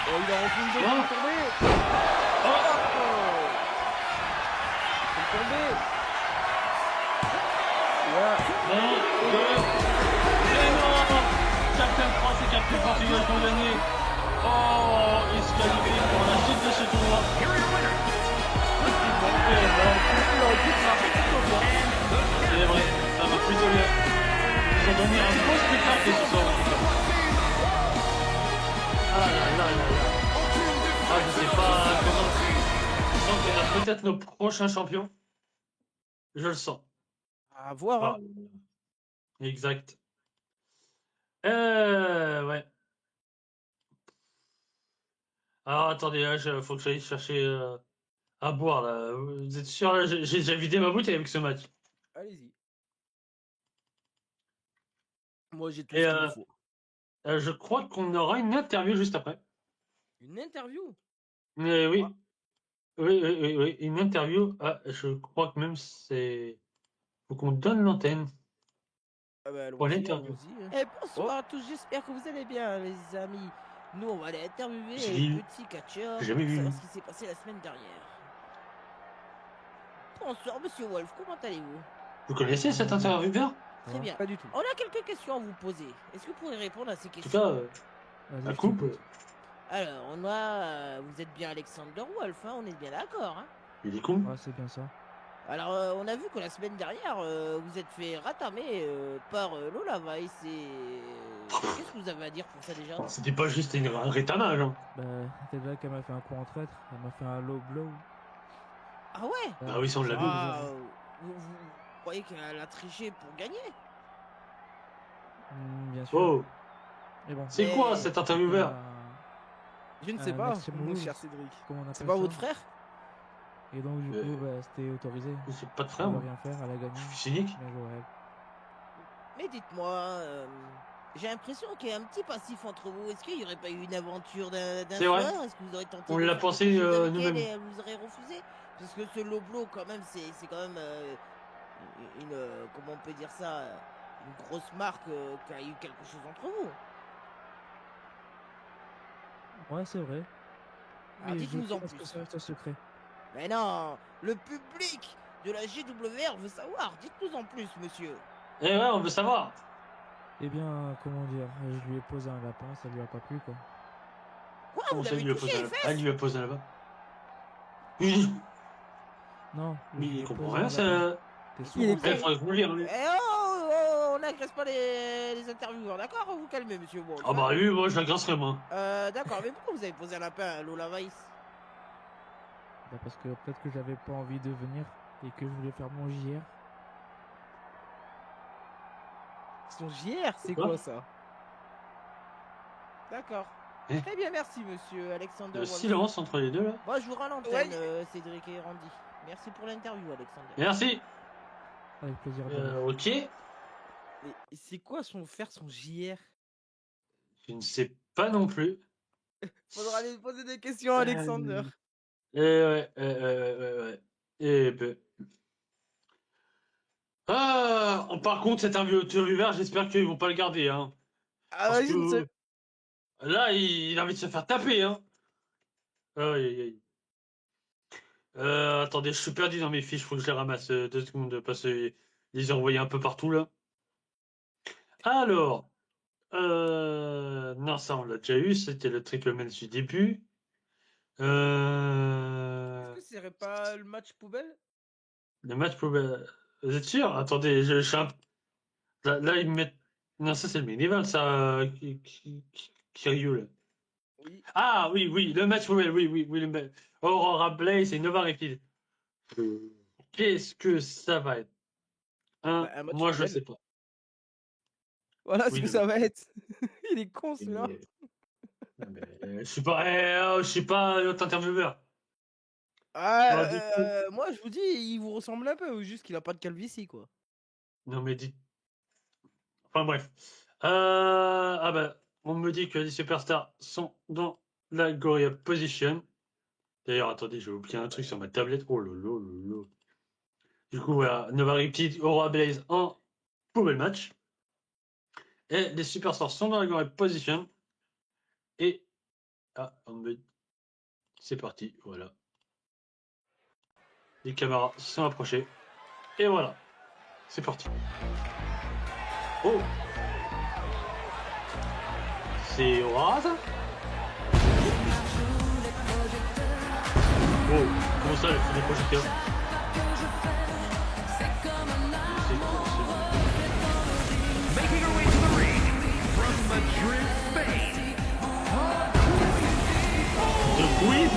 Oh, il a refait une Non. deuxième tombée. Oh, C'est tombé. non, deux. Et non. Captain France et Captain Portugal vont gagner. Oh, ils se qualifient pour la suite de ce tournoi. C'est vrai, ça va plutôt bien. Ils ont donné un beau spectacle ce soir. Ah là là là là. Ah, je sais pas comment. Je sens qu'on a peut-être nos prochains champions. Je le sens. À voir. Ah, Hein. exact. Ouais. Alors attendez, là, faut que j'aille chercher à boire là. Vous êtes sûr là, j'ai déjà vidé ma bouteille avec ce match. Allez-y. Moi, j'ai tout Et ce qu'il me faut. je crois qu'on aura une interview juste après. Une interview. Mais oui. Ah. Oui, une interview. Ah, je crois que même c'est. Faut qu'on donne l'antenne. Ah bah, Pour allons-y, l'interview. allons-y, hein. Bonsoir à tous, j'espère que vous allez bien, les amis. Nous, on va aller interviewer les petits catcheurs j'ai jamais pour vu. savoir ce qui s'est passé la semaine dernière. Bonsoir, monsieur Wolf, comment allez-vous? Vous connaissez cet intervieweur? Très bien. Pas du tout. On a quelques questions à vous poser. Est-ce que vous pourrez répondre à ces En tout questions? cas, Vas-y, la je coupe. t'écoute. Alors, on a... vous êtes bien Alexander Wolf, hein, on est bien d'accord, hein? Il est con. Ouais, c'est bien ça. Alors, on a vu que la semaine dernière, vous êtes fait ratamer par Lola Vice et... Qu'est-ce que vous avez à dire pour ça déjà? C'était pas juste un rétamage. Hein. Bah, c'est là qu'elle m'a fait un coup en traître. Elle m'a fait un low blow. Ah ouais? Bah oui, ça on l'a vu. Ah, vous croyez qu'elle a triché pour gagner? Bien sûr. Oh, Mais bon. c'est quoi cet intervieweur? Je ne Un sais pas, Extreme mon Rules. cher Cédric. Comment on appelle C'est pas ça. votre frère? Et donc, du coup, bah, c'était autorisé. C'est pas de Elle frère, ne moi. rien faire, elle a gagné. Je suis cynique. Bien joué, elle. Mais dites-moi, J'ai l'impression qu'il y a un petit passif entre vous. Est-ce qu'il n'y aurait pas eu une aventure d'un C'est vrai. soir? Est-ce que vous aurez tenté On de l'a faire pensé, quelque chose avec nous-mêmes. elle et elle vous aurait refusé? Parce que ce Loblo, quand même, c'est quand même comment on peut dire ça? Une grosse marque qui a eu quelque chose entre vous. Ouais, c'est vrai. Alors Mais je dites-nous en pense que plus. ça reste un secret. Mais non, le public de la GWR veut savoir. Dites-nous en plus, monsieur. Eh ouais, on veut savoir. Eh bien, comment dire, je lui ai posé un lapin, ça lui a pas plu, quoi. Quoi, Comment vous ça, il l'avez lui a touché posé les là-bas? fesses? Ah, il lui a posé là-bas. Oui, Non, je mais lui il ai comprend posé rien, un ça. lapin. T'es Il sourd est ou Il quoi? faudrait que vous le lire, lui. Eh oh, on n'agresse pas les intervieweurs, d'accord? Vous calmez, monsieur. Bon, Ah bah oui, moi je l'agresserai, moi. d'accord, mais pourquoi vous avez posé un lapin à Lola Weiss? Bah parce que peut-être que j'avais pas envie de venir et que je voulais faire mon JR. Son JR, c'est Quoi quoi ça? D'accord. Eh Très bien, merci, monsieur Alexander Le Wolf. silence entre les deux, là. Moi, je vous rends l'antenne, Ouais. Cédric et Randy. Merci pour l'interview, Alexander. Merci. Avec plaisir. Benoît. Ok. Mais c'est quoi faire son JR? Je ne sais pas non plus. Faudra aller poser des questions à Alexander. Ouais. Et ben. Ah, par contre, cet intervieweur, j'espère qu'ils vont pas le garder, hein. Ah, Parce vas-y, une seule. que là, il a envie de se faire taper, hein. Aïe, aïe, aïe. Attendez, je suis perdu dans mes fiches, faut que je les ramasse 2 secondes parce que les ai envoyés un peu partout là. Alors, non, ça on l'a déjà eu, c'était le triple match du début. Est-ce que ce serait pas le match poubelle? Le match pouvait. Vous êtes sûr? Attendez, je suis un. Là, ils me mettent. Non, ça c'est le main event, ça. Kiryu là. Oui. Ah oui, le match poubelle, oui, Aurora Blaze et Nova Rapid. Qu'est-ce que ça va être? Bah, un match Moi je poubelle. sais pas. Voilà Oui, ce que le- ça va être. Il est con celui-là. Je suis pas notre intervieweur. Ah, du coup- moi je vous dis, il vous ressemble un peu, ou juste qu'il a pas de calvitie quoi. Non mais dites. Enfin bref. Ah bah, on me dit que les superstars sont dans la Gorilla Position. D'ailleurs, attendez, j'ai oublié un truc sur ma tablette. Oh lolo. Du coup, voilà, Nova Riptide, Aurora Blaze en poubelle match. Et les superstars sont dans la Gorilla Position. Et on me... c'est parti, voilà. Les caméras se sont approchées. Et voilà, c'est parti. Oh, c'est Aurora ça? Oh, comment ça, elle fait des projecteurs? Making her way to the ring from Madrid, Spain. The Queen?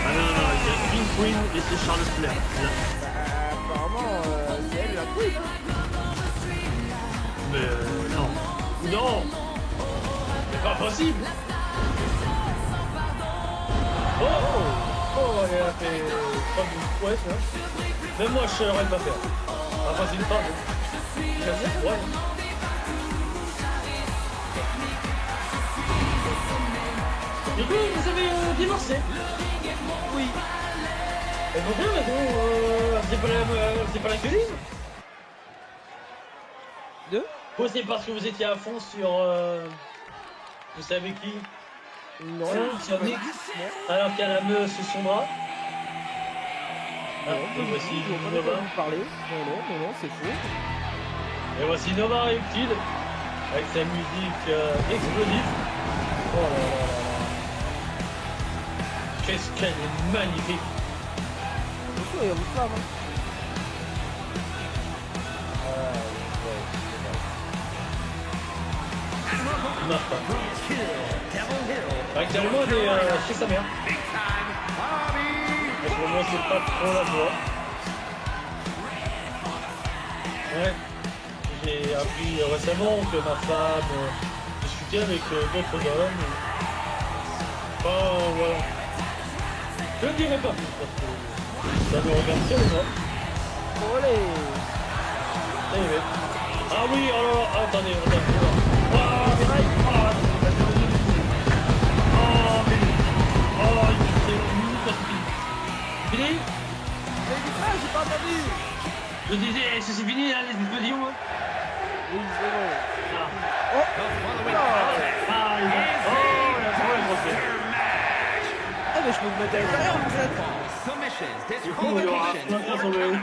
Ah non, il y a une Queen et c'est Charlotte Flair. Apparemment, c'est elle la queen. Mais non, c'est pas possible. Oh, elle a fait ouais, ça. Même moi, je saurais pas faire. Enfin, c'est une femme. Ouais. Du coup, vous avez divorcé? Oui. Et pour quelle raison c'est pas la cuisine? Deux? Ou c'est parce que vous étiez à fond sur... vous savez qui? Non, sur Nick, non. alors qu'elle a meuse sous son bras. Ah, Non, et voici je vois pas de Nova. quoi vous parlez. Non, c'est faux. Et voici Nova Reptile avec sa musique explosive. Oh là là là là. Qu'est-ce qu'elle est magnifique. Attention, il y a votre femme. Hein. Ma femme. Actuellement, elle est chez sa mère. Et pour moi, c'est pas trop la joie. Ouais. J'ai appris récemment que ma femme discutait avec d'autres hommes. Enfin, voilà. Je ne dirai pas plus parce que ça me regarde sur moi. Olé. Ah oui, alors, attendez. Ah j'ai pas entendu. Je disais, c'est fini là, les explosions. Hein. Oui, c'est bon. Ah. Oh, The following non. contest Ah, il va. is Oh, a la grosse grosse. monster match. Ah, mais je peux me mettre à l'intérieur, en fait. Submissions, Du coup, il y aura disqualifications, un or sauvé.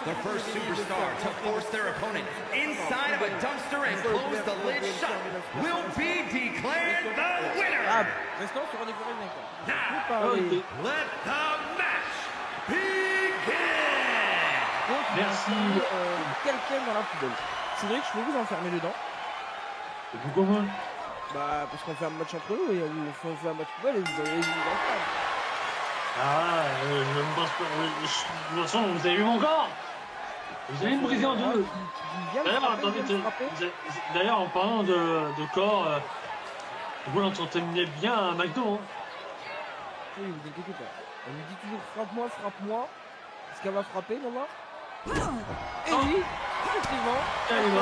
the first superstar to force their opponent inside of a dumpster and close the lid shut will be declared the winner. Ah, restons sur un décoré d'accord. Now, Ok. let the match begin. Donc, Merci. quelqu'un dans la poubelle. Cédric, je peux vous enfermer dedans. Et pourquoi moi? Bah, parce qu'on fait un match entre nous et on fait un match poubelle et vous allez vous enfermer. Ah, je me pense pas. De toute façon, vous avez vu mon corps? Vous allez me briser en deux. D'ailleurs, attendez, d'ailleurs, en parlant de corps, vous l'entretenez bien à McDo. Hein. Oui, vous inquiétez pas. Elle me dit toujours frappe-moi, frappe-moi. Est-ce qu'elle va frapper, maman? Et oui, effectivement. Allez, va.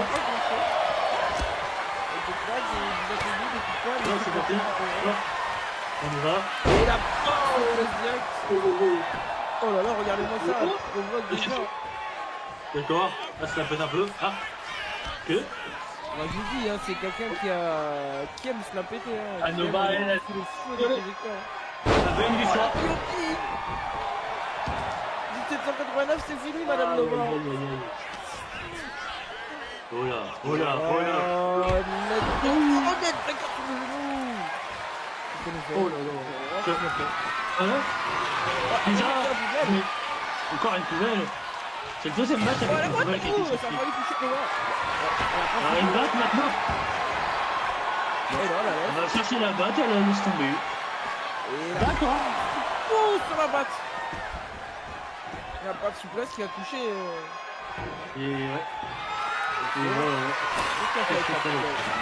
Non, c'est parti. Non. On y va. Et la oh là là, regardez-moi ça. Oh. Provoque déjà. D'accord. Là, ça pète un peu. Ah. Que? Moi, je vous dis, hein, c'est quelqu'un qui aime se la péter. Hein, Ah, qui no, aime bah, aller elle- sous le feu des projecteurs. Ça fait une victoire. 1789, c'est fini, Madame Ah, Nova. aïe, aïe, aïe, aïe. Oh là, oh là, oh là. Honnête, d'accord sur le genou. Oh là là. Hein? Déjà, mais encore une poubelle. C'est le deuxième match avec une poubelle qui a été Ça sortie. a failli toucher Nova. Ah, une batte maintenant. Et là, là, On va chercher la batte, elle laisse tomber. Et là, D'accord. oh, sur la batte. Il n'y a pas de souplesse qui a touché. Et ouais. Et ouais, ouais.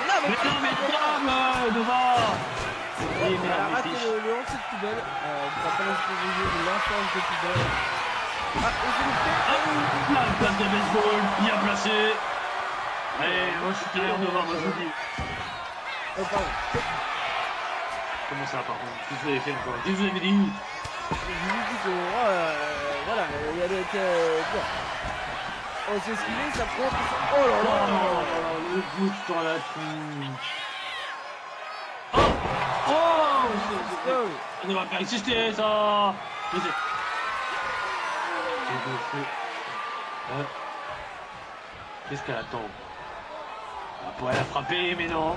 Là, Mais non, mais calme, Nova. Elle Et a merde, raté les fiches. le lancer de poubelle. Ça s'appelle un de l'ensemble de poubelle. Ah, et c'est le fait. Ah, la place de baseball, bien placée. Allez, moi je suis tout à l'heure Nova, moi je vous dis. Oh, pardon. Comment ça, par contre? Qu'est-ce que vous avez fait encore? Qu'est-ce que vous avez dit? Je vous dis que, voilà, il y a des bien. Oh, c'est ce qu'il est, ça prend. Oh là là. Oh, le bout sur la tronche. Oh! Oh! Ça ne va pas exister, ça! Mais c'est... Qu'est-ce qu'elle attend? Elle pourrait la frapper, mais non.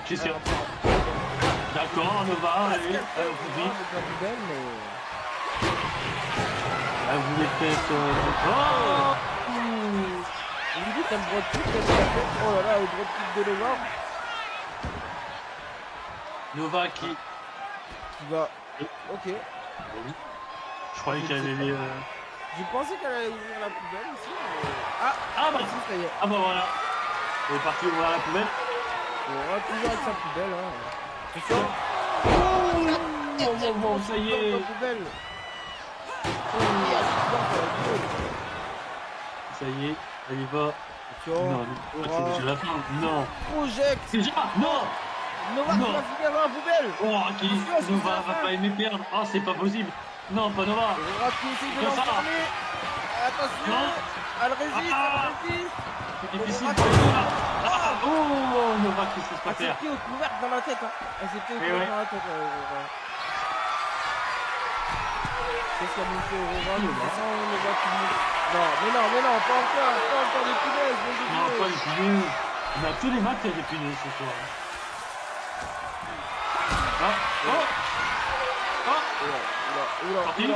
Qui c'est? D'accord, Nova, allez, allez, au plus vite. C'est pas poubelle, mais. Elle voulait peut-être... Oh! Je lui dis, t'as le droit de kick, t'as le droit de kick. Oh là là, le droit de kick de Nova. Nova qui... Va. Ok. Je croyais qu'elle allait... Je pensais qu'elle allait ouvrir la poubelle aussi, mais. Ah bah si, ça y est. Ah bah voilà. Elle est partie ouvrir la poubelle. On va toujours avec sa poubelle, hein. C'est ça. Oh, bon, ça y est. La poubelle. Ça y est, elle y va. Non, c'est déjà la fin. Non. Project. C'est déjà... Non. Nova Non. qui va finir dans la poubelle. Oh, qui... Nova va pas aimer perdre. Oh, c'est pas possible. Non, pas Nova. Nova qui essaye de Comme ça. l'enfermer. Attention. Non. Elle résiste, Ah. elle résiste. C'est difficile pour Nova. Ah, oh, Nova qui sait pas Elle s'est faire. pris au couvert dans la tête, hein. Elle s'est pris au Eh couvert ouais. dans la tête. Qu'est-ce qu'elle nous fait, Aurora? Nova. Nova qui nous... Non, pas encore des punaises. Non, pas les punaises. On a tous les matchs, il y a des punaises ce soir. Ah, oh. Oh. Parti. Oula,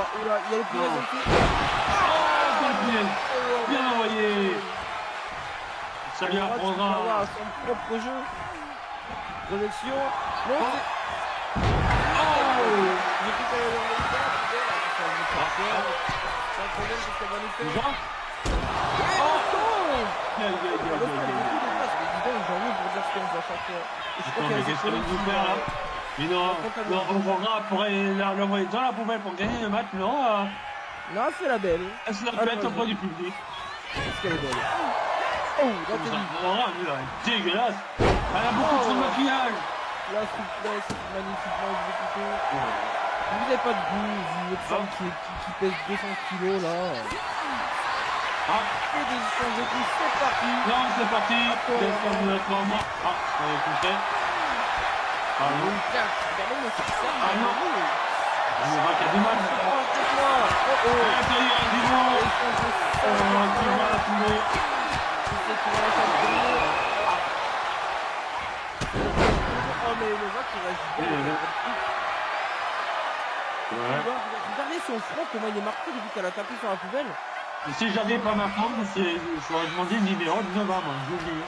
il y a les punaises Non. aussi. Oh, pas les punaises. Bien envoyé. Ça lui Aurora, tu peux avoir apprendra. son propre jeu. Projection. Non, Oh. c'est... Oh. J'ai cru qu'elle allait dans le cas. Ça va nous faire peur. C'est un problème, c'est ce qu'elle va nous faire. Déjà? Aïe, aïe, aïe, aïe, aïe. J'en ai pour dire ce qu'on fait à chaque fois. Et je crois Attends, mais qu'est-ce qu'elle veut faire là? Mais non, non, on pourrait l'envoyer dans la poubelle pour gagner le match, non? Non, c'est la belle. Elle se la pète auprès du public. Qu'est-ce qu'elle est belle. Oh, là t'es dit. Aurora, lui, là, elle est dégueulasse. Elle a beaucoup trop de maquillage. La souplesse, magnifiquement exécutée. Vous n'avez pas de goût, vous, votre femme qui pèse 200 kilos là. Ah, Et des échanges de coups, c'est parti. non, c'est parti. Défense de la forme. Ah, on est compté. Ah non. Ah non. On va qu'il y a du mal. Attendez, du bon. Qui va la tomber. Oh mais Nova qui reste Ouais. Regardez son front, comment il est marqué depuis qu'elle a tapé sur la poubelle. Si j'avais pas ma forme, j'aurais demandé le numéro de Nova, moi, je vous le dis.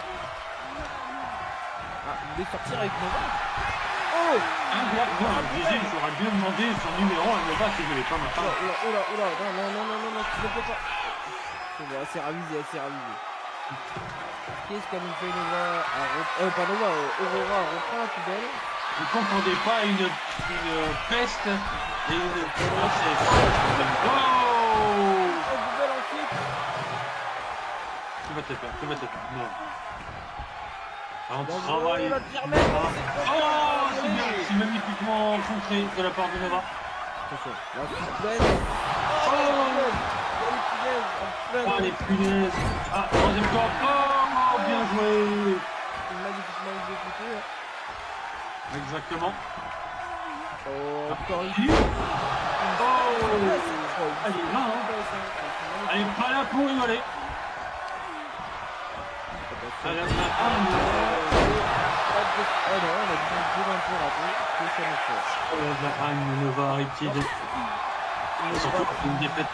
Ah, vous voulez sortir avec Nova? Oh Non, je disais, j'aurais bien demandé son numéro à Nova si j'avais pas ma forme. Oula, non, tu ne peux pas. C'est bon, c'est ravisé. Qu'est-ce qu'elle nous fait Nova? Pas Nova, Aurora reprend la poubelle. Ne confondez pas une peste et une princesse. Oh Poubelle ensuite. Tu vas te faire. Non. Un Bon, travail. la Germaine, Oh, c'est bien, c'est magnifiquement contré de la part de Nova. attention, la poubelle. Oh, les punaises. Ah, troisième corps. Oh, bien joué. Magnifiquement exécuté. Exactement. Oh, encore une Oh, elle est là, hein. Elle est pas là pour rigoler. Elle a Nova Riptide. Surtout une défaite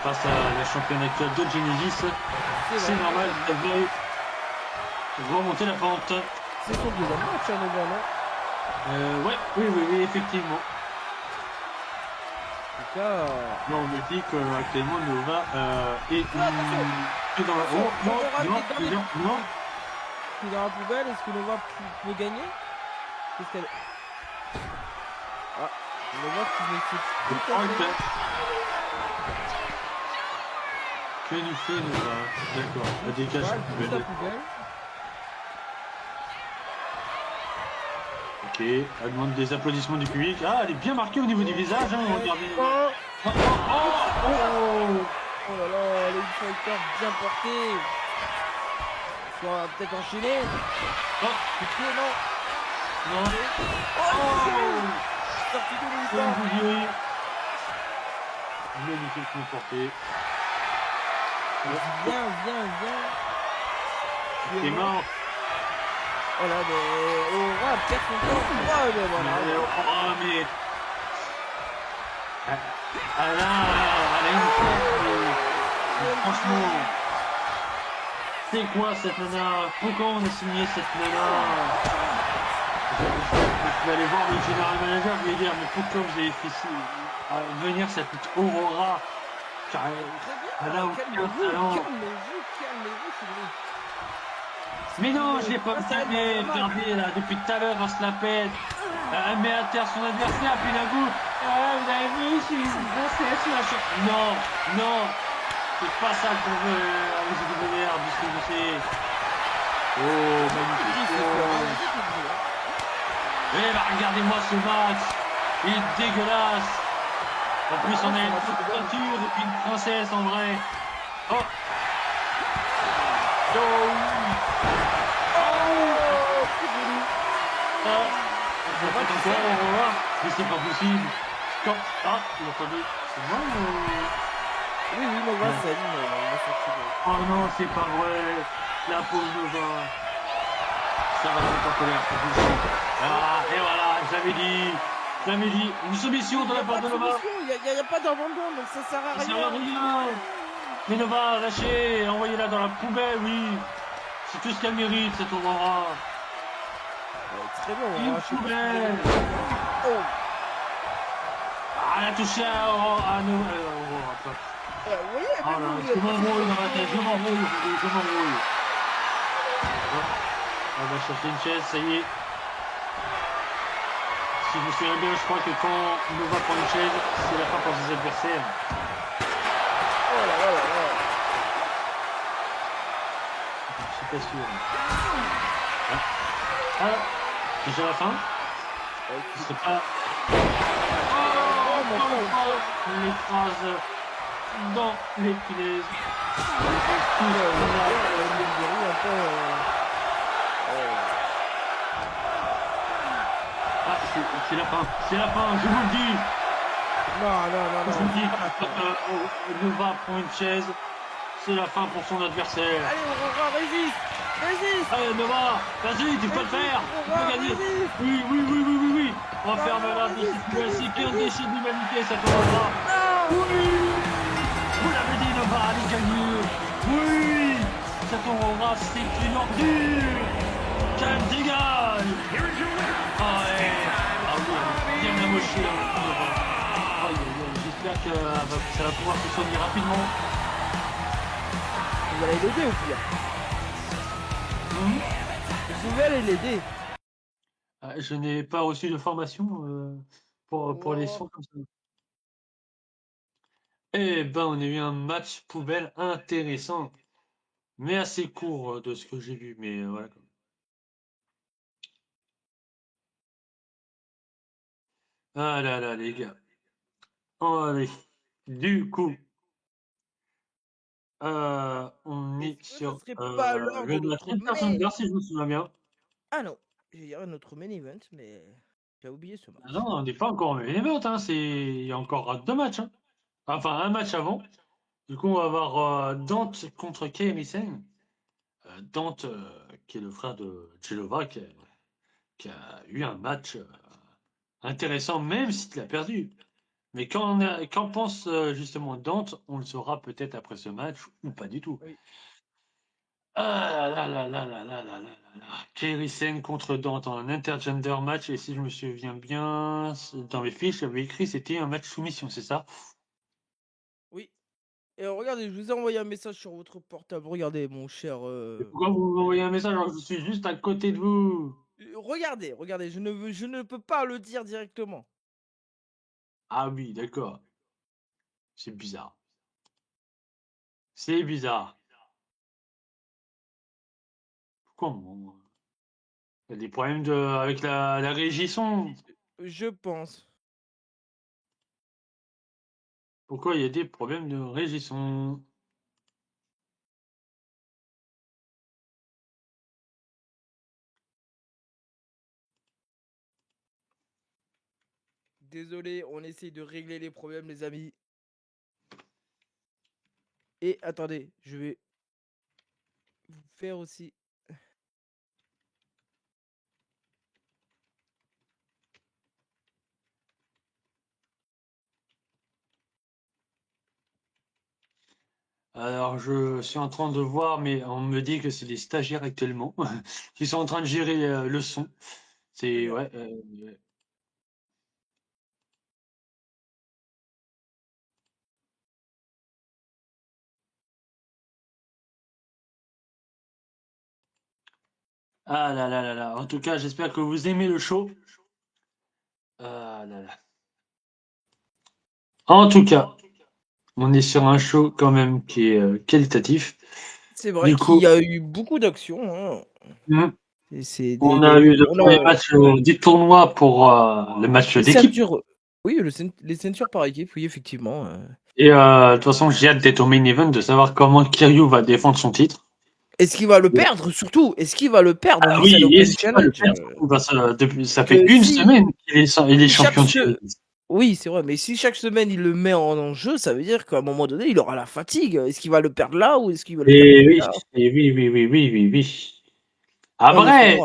face à la championne actuelle de Genesis. C'est normal, elle veuille remonter la pente. C'est son deuxième match à Nova, non? Ouais, oui, effectivement. En tout cas, Non, on me dit qu'actuellement Nova est dans la... Oh, non. qui est dans la poubelle, est-ce que Nova peut gagner? Qu'est-ce qu'elle... Ah, Nova qui ne sait plus quoi faire. Que nous fait Nova? D'accord, elle dégage Voilà, la elle pousse poubelle. la poubelle. Ok, elle demande des applaudissements du public. Ah, elle est bien marquée au niveau du visage, hein, regardez. Oh, Oh. oh là là, les fighters bien portés. On va peut-être enchaîner. Oh. Ok, non. Non. Sorti de Comme l'histoire. vous direz. Magnifiquement porté. Viens. T'es mort. Oh là, mais Aurora perd son temps. Oh, mais voilà. Oh, mais... Elle a une force, mais franchement... C'est quoi cette nana? Pourquoi on a signé cette nana? Je vais aller voir le général manager, je vais lui dire, mais pourquoi vous avez fait venir cette Aurora? Car elle a aucun talent. Calmez-vous, c'est bon. Mais non, je l'ai pas regardé là, depuis tout à l'heure, elle se la pète. Elle met à terre son adversaire, puis d'un coup, vous avez vu, je suis une princesse, machin. Non, c'est pas ça qu'on veut avec GWR, du ce que je sais. Oh, magnifique. Eh bah, regardez-moi ce match, il est dégueulasse. En plus, on a une petite peinture et puis une princesse en vrai. Oh. Je vais pas encore, on va voir. Mais c'est pas possible. Quand... Ah, il a fallu. C'est moi ou... Oui, Nova saigne, on va sortir. Oh non, c'est pas vrai. La pauvre Nova. Ça va être en colère, c'est possible. Ah, et voilà, j'avais dit. Une soumission de la part de Nova. Il n'y a pas d'abandon, donc ça sert à Ça sert à rien. rien. Mais Nova, lâchez, envoyez-la dans la poubelle, oui. C'est tout ce qu'elle mérite, cette Aurora. Très bon, Une hein, je sais pas poubelle. si vous avez- Ah, elle a touché à Aurora. Aurora. Vous voyez, Ah là, je m'embrouille dans la tête, je m'embrouille. On va chercher une chaise, ça y est. Si je me souviens bien, je crois que quand Nova prend une chaise, c'est la fin pour ses adversaires. Oh là là là là. Je suis pas sûr. Ah, déjà la fin. Je sais pas. Oh, mon l'écrase dans les punaises. Ah, c'est la fin, je vous le dis. Non. Je vous le dis, Nova prend une chaise, c'est la fin pour son adversaire. Allez, Aurora, résiste. Allez Nova, vas-y, tu peux le faire, tu peux gagner. Oui. On va faire malade de cette classique, un déchet d'humanité, ça tombera. Oui, vous l'avez dit Nova, allez gagner. Oui, ça tombera, c'est une ordure. Qu'elle dégage. Ah ouais, bien la mocher. J'espère que ça va pouvoir se soigner rapidement. Vous allez l'aider au pire. Vous allez l'aider. Je n'ai pas reçu de formation pour les soins comme ça. Eh ben, on a eu un match poubelle intéressant, mais assez court de ce que j'ai vu. Mais voilà. Ah là là, les gars. Allez. Du coup, on est Est-ce que sur ça serait pas l'heure le de match notre Thunder, si je me souviens bien. Ah non, je vais dire notre main event, mais j'ai oublié ce match. Ah non, on n'est pas encore au main event, hein. Il y a encore 2 matchs. Hein. Enfin, un match avant. Du coup, on va avoir Dante contre Kairi Sane. Dante, qui est le frère de Jelova, qui a eu un match intéressant, même s'il a perdu. Mais quand pense justement Dante, on le saura peut-être après ce match ou pas du tout. Oui. Ah là là là là là là là là là. Kairi Sane contre Dante en un intergender match. Et si je me souviens bien, dans mes fiches, j'avais écrit c'était un match soumission, c'est ça? Oui. Et regardez, je vous ai envoyé un message sur votre portable. Regardez, mon cher. Et pourquoi vous m'envoyez un message alors que je suis juste à côté de vous? Regardez, je ne peux pas le dire directement. Ah oui, d'accord. C'est bizarre. C'est bizarre. Pourquoi il y a des problèmes avec la régie son? Je pense. Pourquoi il y a des problèmes de régie son? Désolé, on essaye de régler les problèmes, les amis. Et attendez, je vais vous faire aussi. Alors, je suis en train de voir, mais on me dit que c'est des stagiaires actuellement qui sont en train de gérer le son. C'est D'accord. ouais. Ah là là là là. En tout cas, j'espère que vous aimez le show. Ah là là. En tout cas, on est sur un show quand même qui est qualitatif. C'est vrai Du coup, qu'il y a eu beaucoup d'actions. Hein. on a eu le premier match du tournoi pour le match d'équipe. Oui, les ceintures par équipe, oui, effectivement. Et de toute façon, j'ai hâte d'être au main event, de savoir comment Kiryu va défendre son titre. Est-ce qu'il va le perdre surtout? Est-ce qu'il va le perdre Ah au oui, Miss est-ce qu'il va le Challenge perdre? Ça fait une semaine qu'il est champion de Challenge. Oui, c'est vrai, mais si chaque semaine il le met en jeu, ça veut dire qu'à un moment donné, il aura la fatigue. Est-ce qu'il va le perdre là ou est-ce qu'il va le perdre là? Oui. Après,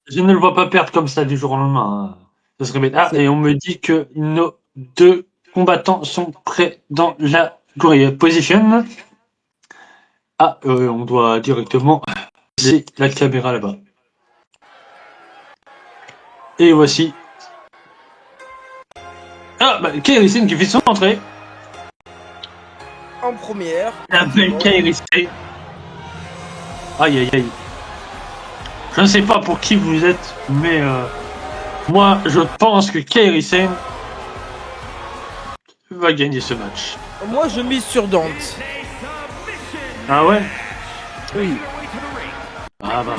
je ne le vois pas perdre comme ça du jour au lendemain. Ce serait bête. Ah, et on me dit que nos 2 combattants sont prêts dans la gorilla position. Ah, on doit directement placer la caméra là-bas. Et voici. Ah, bah, Kairi Sane qui fait son entrée. En première. La belle Kairi Sane. Aïe. Je ne sais pas pour qui vous êtes, mais moi, je pense que Kairi Sane va gagner ce match. Moi, je mise sur Dante. Ah ouais? Oui. Ah bah.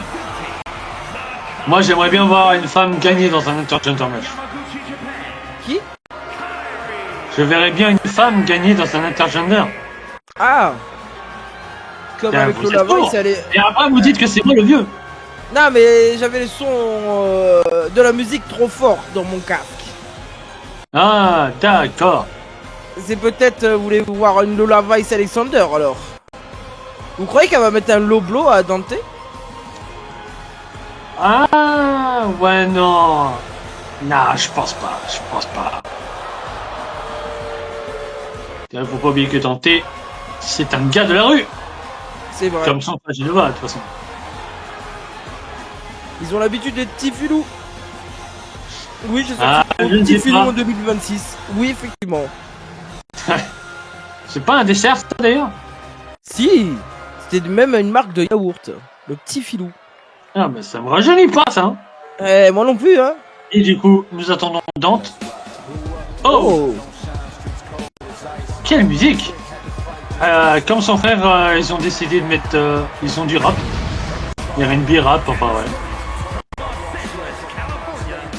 Moi, j'aimerais bien voir une femme gagner dans un intergender match. Qui? Je verrais bien une femme gagner dans un intergender. Ah! Comme Putain, avec vous le êtes lava, fort. il allait. Et après, vous dites que c'est moi le vieux. Non, mais j'avais le son de la musique trop fort dans mon casque. Ah, d'accord. C'est peut-être, voulez-vous voir une Lola Vice Alexander alors? Vous croyez qu'elle va mettre un low blow à Dante? Ah, ouais, non. Non, je pense pas, je pense pas. Il faut pas oublier que Dante, c'est un gars de la rue. C'est vrai. Comme son frère Genova, de toute façon. Ils ont l'habitude des petits filous. Oui, j'ai Ah, sorti je mon ne petit sais filou pas. en 2026. Oui, effectivement. C'est pas un dessert, ça, d'ailleurs? Si, c'était même une marque de yaourt. Le petit filou. Ah, mais ça me rajeunit pas, ça. Hein. Eh, moi non plus, hein. Et du coup, nous attendons Dante. Oh, quelle musique! Comme son frère, ils ont décidé de mettre... ils ont du rap. Il y a R&B rap, enfin ouais.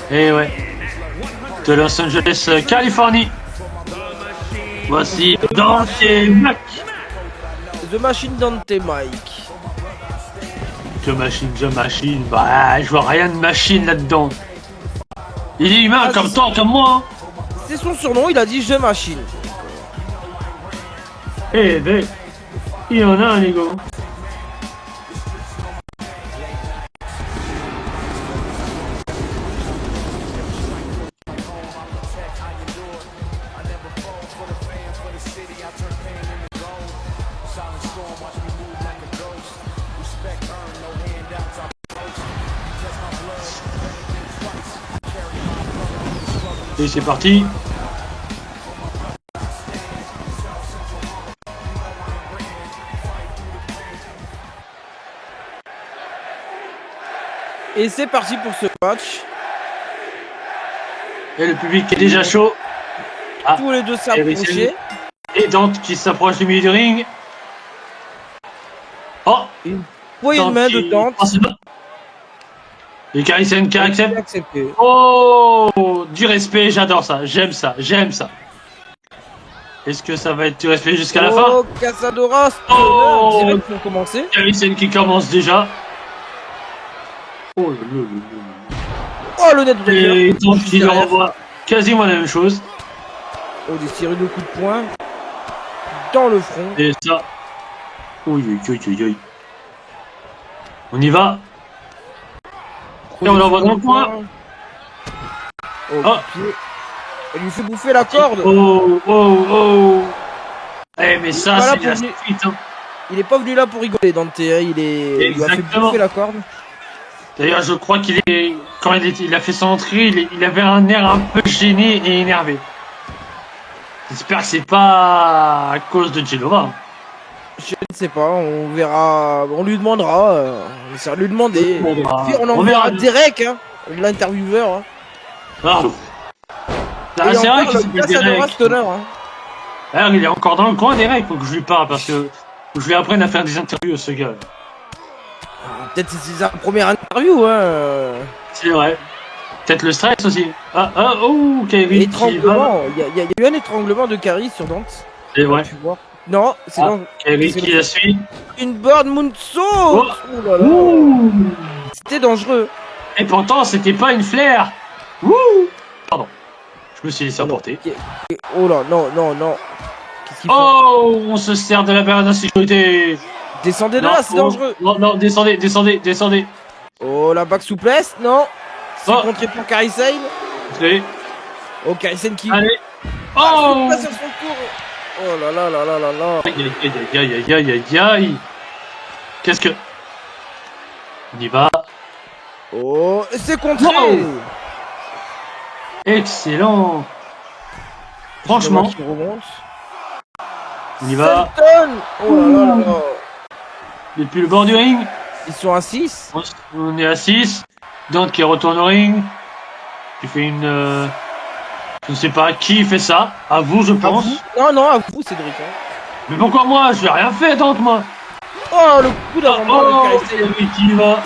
Et ouais. De Los Angeles, Californie. Voici Dante Mac. The Machine Dante Mike. The Machine. Bah, je vois rien de machine là-dedans. Il est humain Ah, comme c'est- toi, comme moi. C'est son surnom, il a dit The Machine. Eh ben, il y en a un, les gars. Et c'est parti. Et c'est parti pour ce match. Et le public est déjà chaud. Ah, Tous les deux s'approchaient. et Dante qui s'approche du milieu du ring. Oh, Poignée de main de qui Dante. passe là. Et Carisen qui accepte. Accepté. Oh, du respect, j'adore ça. J'aime ça, j'aime ça. Est-ce que ça va être du respect jusqu'à la fin? Oh, Casadora, Oh. Stoner, direct pour commencer. Carisen qui commence déjà. Oh là là Oh, le net là là. Et Dante qui lui derrière. renvoie quasiment la même chose. Oh, des séries de coups de poing. Dans le front. Et ça. Oui, oui, oui, oui, oui. On y va. Et on l'envoie dans le coin. Oh, Oh. pied. Elle lui fait bouffer la corde. Oh, oh, oh. Eh, mais ça, Voilà c'est pour la lui. suite. Hein. Il est pas venu là pour rigoler, Dante. Hein. Il lui a fait Exactement. bouffer la corde. D'ailleurs, je crois qu'il est. Quand il a fait son entrée, il avait un air un peu gêné et énervé. J'espère que c'est pas à cause de Genova. Je ne sais pas, on verra. On lui demandera. On essaiera de lui demander. On verra. Puis on On enverra verra. Derek, hein, l'intervieweur. Hein. Ah, Et c'est vrai encore, qu'il le s'appelle Casadora Derek. Stoner. Hein. Alors, il est encore dans le coin, Derek, faut que je lui parle parce que faut que je lui apprenne à faire des interviews, ce gars. Ah, peut-être c'est sa première interview. Hein. C'est vrai. Peut-être le stress aussi. Oh, Kairi. Étranglement. Il y a eu un étranglement de Kairi sur Dante. C'est vrai. Tu vois. Non, c'est Ah, dans Kairi c'est qui le- la suit. une bird moonsault. Oh. Oh là là. Ouh. C'était dangereux. Et pourtant, c'était pas une flair. Ouh. Pardon. Je me suis laissé emporter. Oh là, non, non, non. Qu'est-ce qu'il fait? Oh, on se sert de la barrière d'insécurité. Descendez de Non, là, c'est oh, dangereux. Non, non, descendez, descendez, descendez. Oh, la back souplesse, non. C'est Oh. contré pour Karisane. Allez, Oh, Karisane qui allez. Oh. passe sur son tour. Oh là là là là là là. Aïe, aïe, aïe, aïe, aïe, aïe, aïe, aïe. Qu'est-ce que... On y va. Oh, c'est contré. Wow. Excellent. Franchement, Qui remonte. on y va. Selton. Oh là là là là. Depuis le bord du ring, Ils sont à 6. on est à 6. Dante qui retourne au ring. Qui fait une... Je ne sais pas qui fait ça. À vous, je pense. Non, non, à vous, Cédric. Hein. Mais pourquoi moi? Je n'ai rien fait, Dante, moi. Oh, le coup d'avant-bras Oh, de Karisane. oui, qui y va.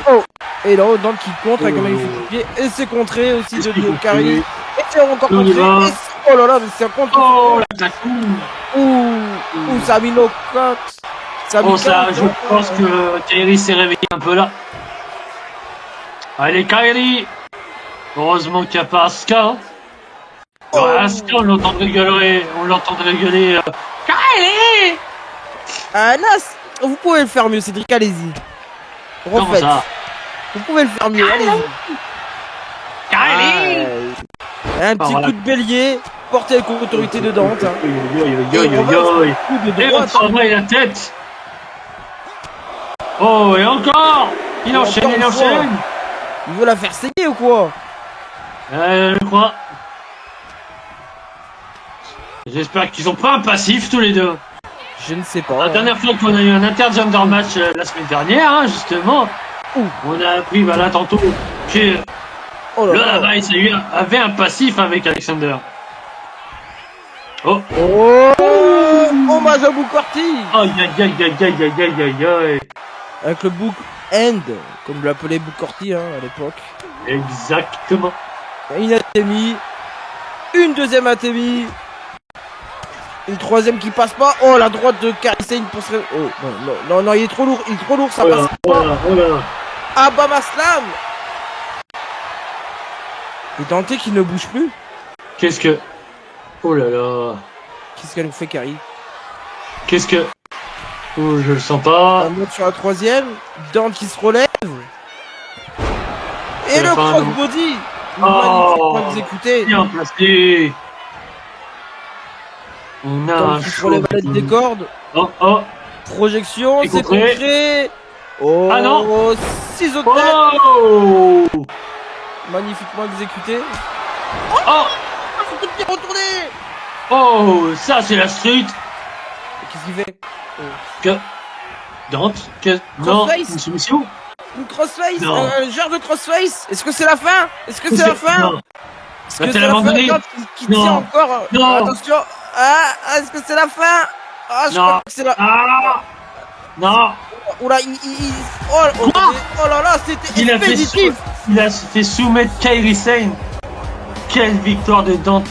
Et là, Dante qui contre avec un Oh. magnifique pied. Et c'est contré aussi Qu'est-ce de qu'il faut Kari. faire? Et c'est encore On y contré. va. Et oh là là, mais c'est un contre. Oh, la claque. Ouh, ça a mis nos cotes. Ça Bon, ça, je pense que Kairi s'est réveillé un peu là. Allez, Kairi. Heureusement qu'il n'y a pas Asuka. Hein. Asuka, on l'entendrait gueuler. Kairi. Ah, Nas, vous pouvez le faire mieux, Cédric, allez-y. Comment Refaites. ça? Vous pouvez le faire mieux, allez-y. Kairi. Un petit voilà. coup de bélier, porté avec autorité de Dante. Hein. Coup de Et on droite. travaille la tête. Oh, et encore. Il enchaîne, Encore il une fois. enchaîne. Il veut la faire saigner ou quoi? Je crois. J'espère qu'ils ont pas un passif tous les deux. Je ne sais pas. La dernière fois qu'on a eu un intergender match la semaine dernière, hein, justement, on a appris tantôt que Oh le là là. Vice avait un passif avec Alexander. Oh, Oh, hommage à Bookerty. aïe aïe aïe aïe aïe aïe aïe aïe aïe. Avec le book end, comme l'appelait Bookerty hein, à l'époque. Exactement. Une atémie, une deuxième atémie, une troisième qui passe pas. Oh, la droite de Kairi Sane pour se... Oh, non, il est trop lourd, ça passe pas. Ah, Bama Slam. Et Dante qui ne bouge plus. Qu'est-ce que... Oh là là. Qu'est-ce qu'elle nous fait, Kairi? Qu'est-ce que... Oh, je le sens pas. On monte sur la troisième, Dante qui se relève. Et C'est le la fin, non. crossbody. Oh. Magnifiquement exécuté. Bien placé. On a un Dante qui se relève à l'aide des cordes. Oh. Projection, C'est c'est contré. contré. Oh, Ah non. ciseaux de tête. Oh. Magnifiquement exécuté. Oh. Coup de pied retourné. Oh, ça c'est la street. Qu'est-ce qu'il fait? Que... Dante que... Non, Crossface. une soumission. Une crossface. Non. Un genre de crossface. Est-ce que c'est la fin? Est-ce que c'est la fin? Non. Est-ce Bah, que t'es c'est la fin? abandonné. Dante qui Non. tient encore. Non. Attention. Ah, est-ce que c'est la fin? Ah, je Non. crois que c'est la... Ah. Non. Oula, oh là là, c'était Il a fait expéditif. Il a fait soumettre Kairi Sane. Quelle victoire de Dante.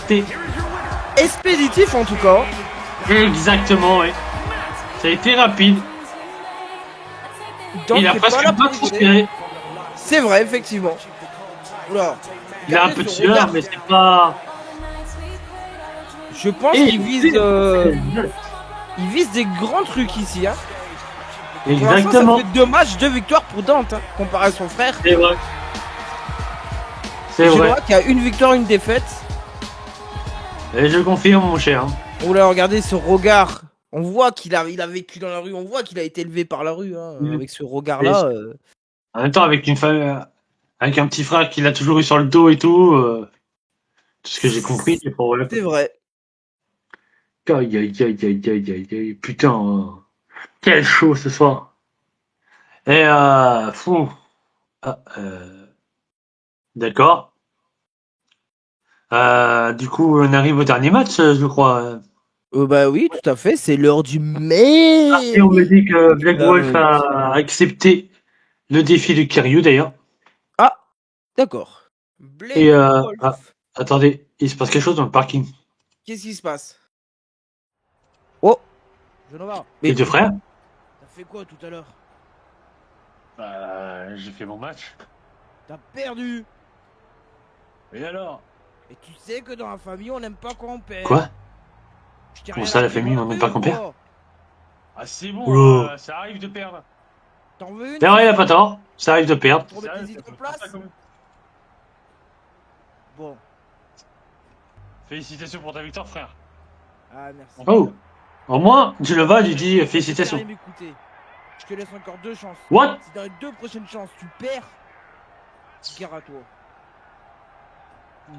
Expéditif en tout cas. Exactement, oui. Ça a été rapide. Dante Il a n'est presque là pas pour transpiré. rigoler. C'est vrai, effectivement. Oula. Il a un Regardez peu de ce sueur, regard. mais c'est pas... Je pense Et qu'il vise, il vise des grands trucs ici. Hein. Pour l'instant, Exactement. ça fait 2 matchs, 2 victoires pour Dante, hein, comparé à son frère. C'est vrai. C'est Je vrai. vois qu'il y a une victoire, une défaite. Et je confirme, mon cher. Oh là, regardez ce regard. On voit qu'il a vécu dans la rue, on voit qu'il a été élevé par la rue, hein, avec ce regard-là. En même temps, avec une femme, avec un petit frère qu'il a toujours eu sur le dos et tout. Tout ce que j'ai compris, c'est pour voilà. C'est vrai. Aïe, aïe, aïe, aïe, aïe, aïe, aïe. Putain, quel show ce soir. Et fou. Ah, d'accord. Du coup, on arrive au dernier match, je crois. Bah oui, tout à fait, c'est l'heure du mai. Et on me dit que Black Wolf a accepté le défi de Kiryu d'ailleurs. Ah, d'accord. Black Et Wolf. attendez, il se passe quelque chose dans le parking. Qu'est-ce qui se passe? Oh, Genova. Les deux frères. T'as fait quoi tout à l'heure? J'ai fait mon match. T'as perdu. Et alors? Et tu sais que dans la famille, on n'aime pas quand on perd. Quoi? Je t'ai Comment rien ça, la appris famille, non on n'aime plus, pas qu'on ou perd? quoi? Ah c'est bon, ça arrive de perdre. T'en veux une? C'est vrai, il a pas tort. Ça arrive de perdre. Pour mettre les idées en place. Bon. Félicitations pour ta victoire, frère. Ah, merci. Oh. Au moins, tu le vas, tu dis félicitations. Karim, écoutez, je te laisse encore 2 chances. What? Si dans les 2 prochaines chances tu perds, gare à toi.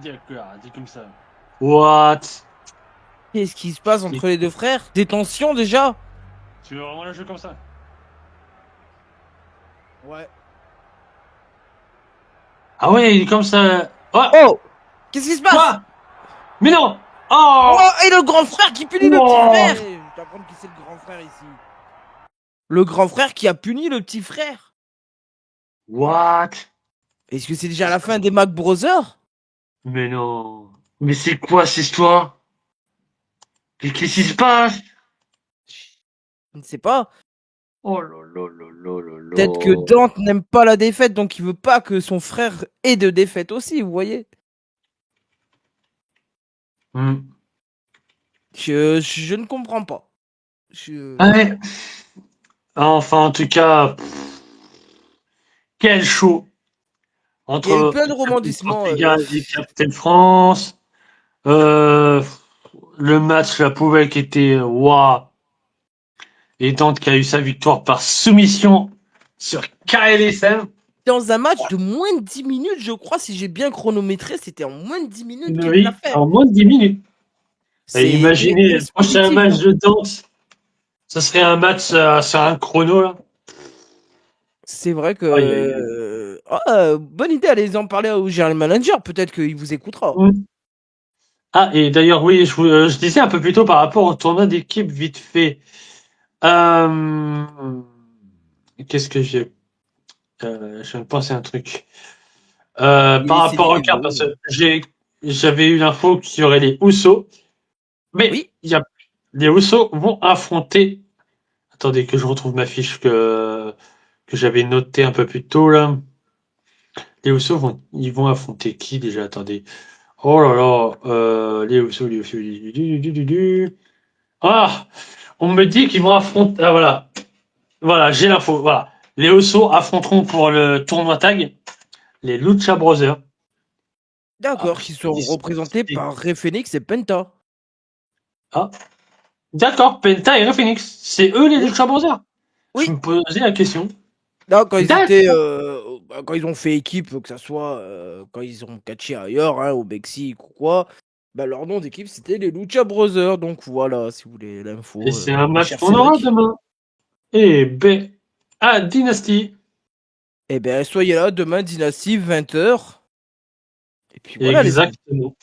D'accord, dis comme ça. What? Qu'est-ce qui se passe entre les deux frères? Des tensions déjà? Tu veux vraiment le jeu comme ça? Ouais. Ah ouais, il est comme ça. Oh! Oh! Qu'est-ce qui se passe? Quoi? Mais non! Oh! Oh, et le grand frère qui punit le Oh. petit frère! Je vais t'apprendre qui c'est le grand frère ici. Le grand frère qui a puni le petit frère. What? Est-ce que c'est déjà la fin des Mac Brothers? Mais non. Mais c'est quoi cette histoire? Mais qu'est-ce qui se passe? Je ne sais pas. Oh là là là là là là. Peut-être que Dante n'aime pas la défaite, donc il veut pas que son frère ait de défaite aussi, vous voyez? Hmm. Je ne comprends pas. Je... Ouais. Enfin, en tout cas, quel show Il y a eu entre plein de Captain rebondissements. Portugal et Captain France. Euh, le match, la poubelle qui était waouh. Et Dante qui a eu sa victoire par soumission sur KLSM. Dans un match de moins de 10 minutes, je crois, si j'ai bien chronométré, c'était en moins de 10 minutes qu'il l'a Oui, fait. en moins de 10 minutes. Et imaginez, le prochain expéditif, match hein. de Dante, ce serait un match sur un chrono, là. C'est vrai que. Aïe, aïe, aïe. Bonne idée, allez en parler au general manager, peut-être qu'il vous écoutera. Mm. Ah, et d'ailleurs, oui, je disais un peu plus tôt par rapport au tournoi d'équipe, vite fait. Euh, Qu'est-ce que j'ai je viens de penser à un truc. Il Par est rapport cédé au des cas, mots. parce que j'avais eu l'info qu'il y aurait les Usos, mais Oui. les Usos vont affronter. Attendez que je retrouve ma fiche que j'avais notée un peu plus tôt là. Les Usos ils vont affronter qui déjà? Attendez. Oh là là, les Usos, Ah, on me dit qu'ils vont affronter. Ah voilà, voilà, j'ai l'info. Voilà, les Usos affronteront pour le tournoi tag les Lucha Brothers. Ah, D'accord, qui sont représentés par Rey Fenix et Penta. Ah, d'accord, Penta et Rey Phoenix, c'est eux les Oui. Lucha Brothers. Oui. Je me posais la question. Là, quand ils D'accord. étaient, quand ils ont fait équipe, que ça soit quand ils ont catché ailleurs, hein, au Mexique ou quoi, bah, leur nom d'équipe c'était les Lucha Brothers. Donc voilà, si vous voulez l'info, Et c'est un mon match cher qu'on aura Cédric. demain. Et B à Dynasty. Eh bien, soyez là demain, Dynasty, 20h. Et puis voilà, les amis. Exactement.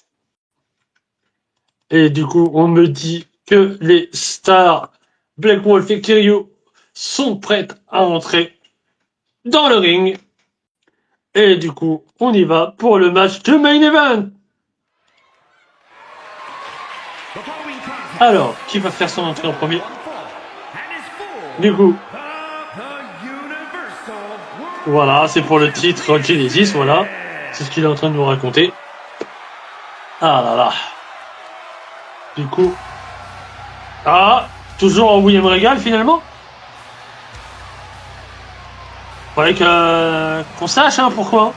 Et du coup, on me dit que les stars Black Wolf et Kiryu sont prêtes à entrer dans le ring. Et du coup, on y va pour le match de main event. Alors, qui va faire son entrée en premier? Du coup, voilà, c'est pour le titre Genesis, voilà. C'est ce qu'il est en train de nous raconter. Ah là là. Du coup. Ah, toujours en William Regal finalement. Faudrait qu'on sache hein, pourquoi.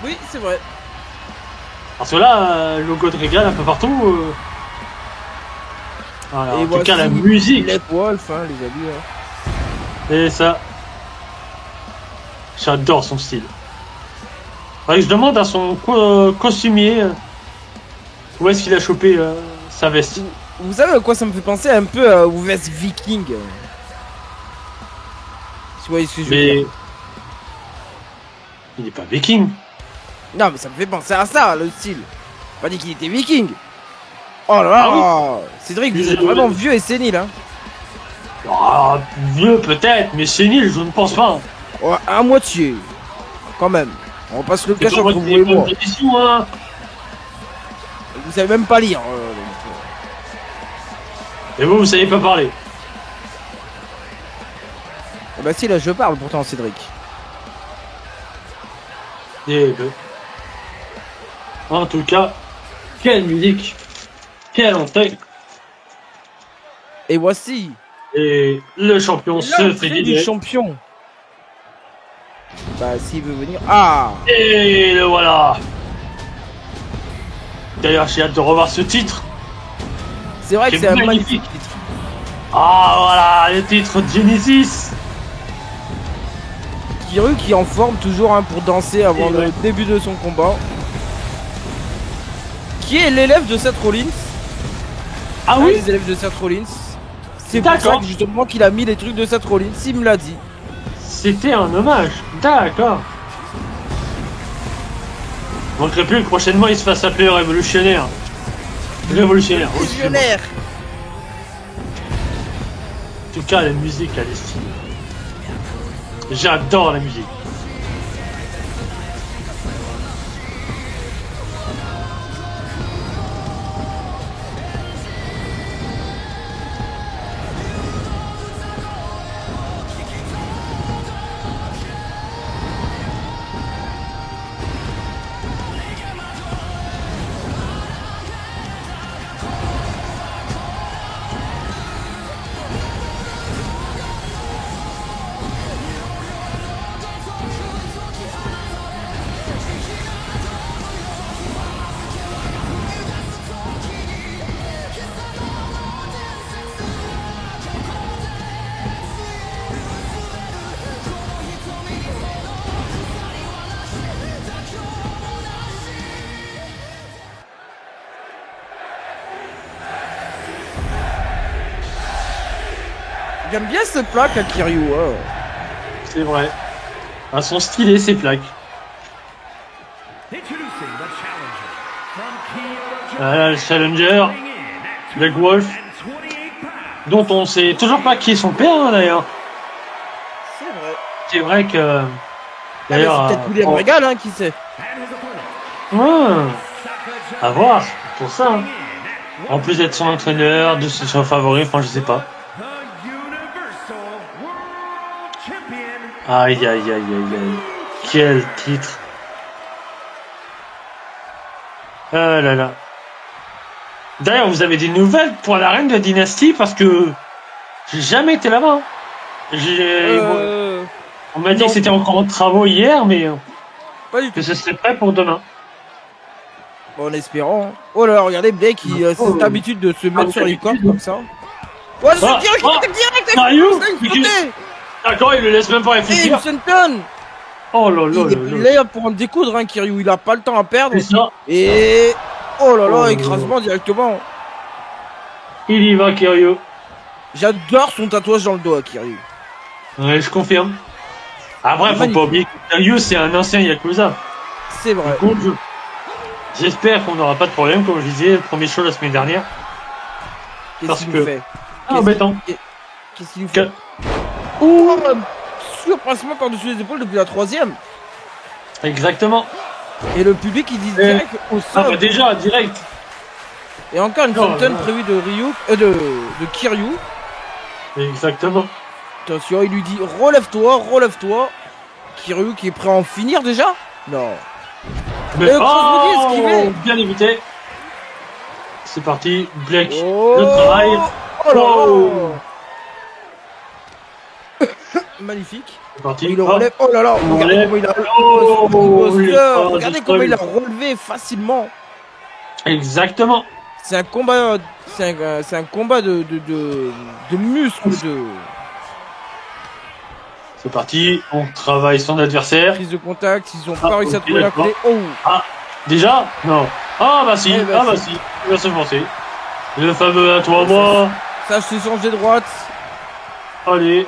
Oui, c'est vrai. Parce que là, logo de Regal un peu partout. Voilà, Et en tout cas, la voici musique. Black Wolf, hein, les amis. Hein. Et ça. J'adore son style. Faudrait que je demande à son costumier où est-ce qu'il a chopé sa veste. Vous savez à quoi ça me fait penser un peu aux vestes viking. Si vous voyez ce que je veux dire. Il n'est pas viking. Non, mais ça me fait penser à ça, le style. J'ai pas dit qu'il était viking. Oh là là. Ah Cédric, vous êtes vraiment vieux et sénile, hein. Ah, vieux peut-être, mais sénile, je ne pense pas. Ouais, à moitié. Quand même. On passe le C'est cache pas moi entre qui vous et ai moi. une édition, hein. Vous savez même pas lire. Et vous savez pas parler. Bah si, là je parle pourtant, Cédric. Et en tout cas, quelle musique, quelle entrée. Et voici Et le champion se fait l'entrée du libérer. champion. Bah s'il veut venir. Ah. Et le voilà. D'ailleurs, j'ai hâte de revoir ce titre. C'est vrai que c'est un magnifique titre. Ah voilà, le titre Genesis. Kiryu qui est en forme toujours hein, pour danser avant le début de son combat. Qui est l'élève de Seth Rollins. Ah oui, les élèves de Seth Rollins. C'est pour ça que justement qu'il a mis les trucs de Seth Rollins, il me l'a dit. C'était un hommage, d'accord. Manquerait plus que prochainement il se fasse appeler révolutionnaire. Révolutionnaire. Visionnaire. En tout cas, la musique, elle est stylée. J'adore la musique. J'aime bien cette plaque à Kiryu. Hein. C'est vrai. À son stylé, ces plaques. Introducing the challenger from Kyoto, Voilà le challenger, Japan, Black Wolf, 28 pounds. dont on sait toujours pas qui est son père hein, d'ailleurs. C'est vrai. C'est vrai que. Ah, mais D'ailleurs. c'est peut-être William Regal, hein, qui sait. And his opponent, À voir, pour ça. Hein. En plus d'être son entraîneur, de son favori, enfin je sais pas. the Universal World Champion. Aïe aïe aïe aïe aïe. Quel titre. Ah là là. D'ailleurs, vous avez des nouvelles pour la reine de la dynastie parce que j'ai jamais été là-bas. Hein. On m'a dit non. que c'était encore en travaux hier, mais Pas du tout. que ce serait prêt pour demain. Bon, en espérant. Hein. Oh là là, regardez Blake, il a cette habitude de se mettre sur les cordes comme ça. Ouais, c'est Ah, direct, ah, direct, sérieux c'est une sautée. D'accord, il le laisse même pas Et réfléchir. une senton. Oh là là Il est là pour en découdre, hein, Kiryu. Il a pas le temps à perdre. C'est ça. Et. Oh là là, Oh. écrasement directement. Il y va, Kiryu. J'adore son tatouage dans le dos à Kiryu. Ouais, je confirme. Après, faut Magnifique. pas oublier que Kiryu, c'est un ancien Yakuza. C'est vrai. Donc, j'espère qu'on n'aura pas de problème, comme je disais, le premier show la semaine dernière. Qu'est-ce parce qu'il que- nous fait Ah, embêtant. Qu'est-ce qu'il nous fait Que- Ouh, surpassement par-dessus les épaules depuis la 3ème. Exactement. Et le public, il dit Eh. direct au Ah, sol. bah déjà, direct. Et encore une Non, senton non. prévue de de Kiryu. Exactement. Attention, il lui dit relève-toi, relève-toi. Kiryu qui est prêt à en finir déjà. Non. Mais, le cross-body esquivé. bien évité. C'est parti, Blake. Oh, Le travail. oh là là. Wow. Magnifique. C'est parti. Il le Hop. relève. Oh là là, Il le regardez relève. comment il a. Oh, il est pas Regardez du comment il a sol. relevé facilement. Exactement. C'est un combat. C'est un combat de muscles, de C'est parti. On travaille son adversaire. prise de contact. Ils ont Ah, pas réussi à ok, trouver la d'accord. clé. Oh. Déjà? Non. Ah bah si. Eh ben, Ah bah si. Il va se lancer. Le fameux à toi moi. Ça se change de droite. Allez.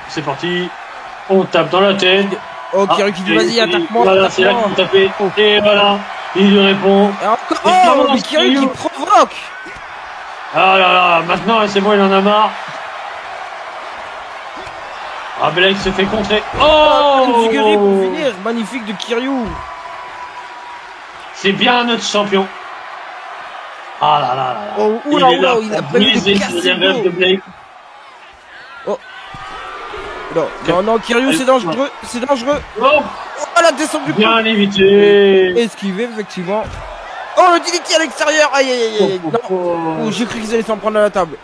C'est parti. On tape dans la tête. Oh, Kiryu qui dit et- vas-y, et attaque-moi. Voilà, c'est là qu'il faut taper. Oh. Et voilà. Il lui répond. Et encore. Et Oh, comment mais Kiryu Kiryu qui provoque. Ah là là, maintenant c'est bon, il en a marre. Ah, Blake se fait contrer. Oh Enzuguri pour finir. Magnifique de Kiryu. C'est bien notre champion. Ah là là là là. Oh, oula, est là oula, il a pour prévu de briser le casser deuxième le rêve dos. de Blake. Non, non, non, Kiryu, c'est dangereux. C'est dangereux. Oh, Oh, la descente du coup. bien évité. Esquivé, effectivement. Oh, le DDT à l'extérieur. Aïe, aïe, aïe, aïe. Non. Oh, j'ai cru qu'ils allaient s'en prendre à la table.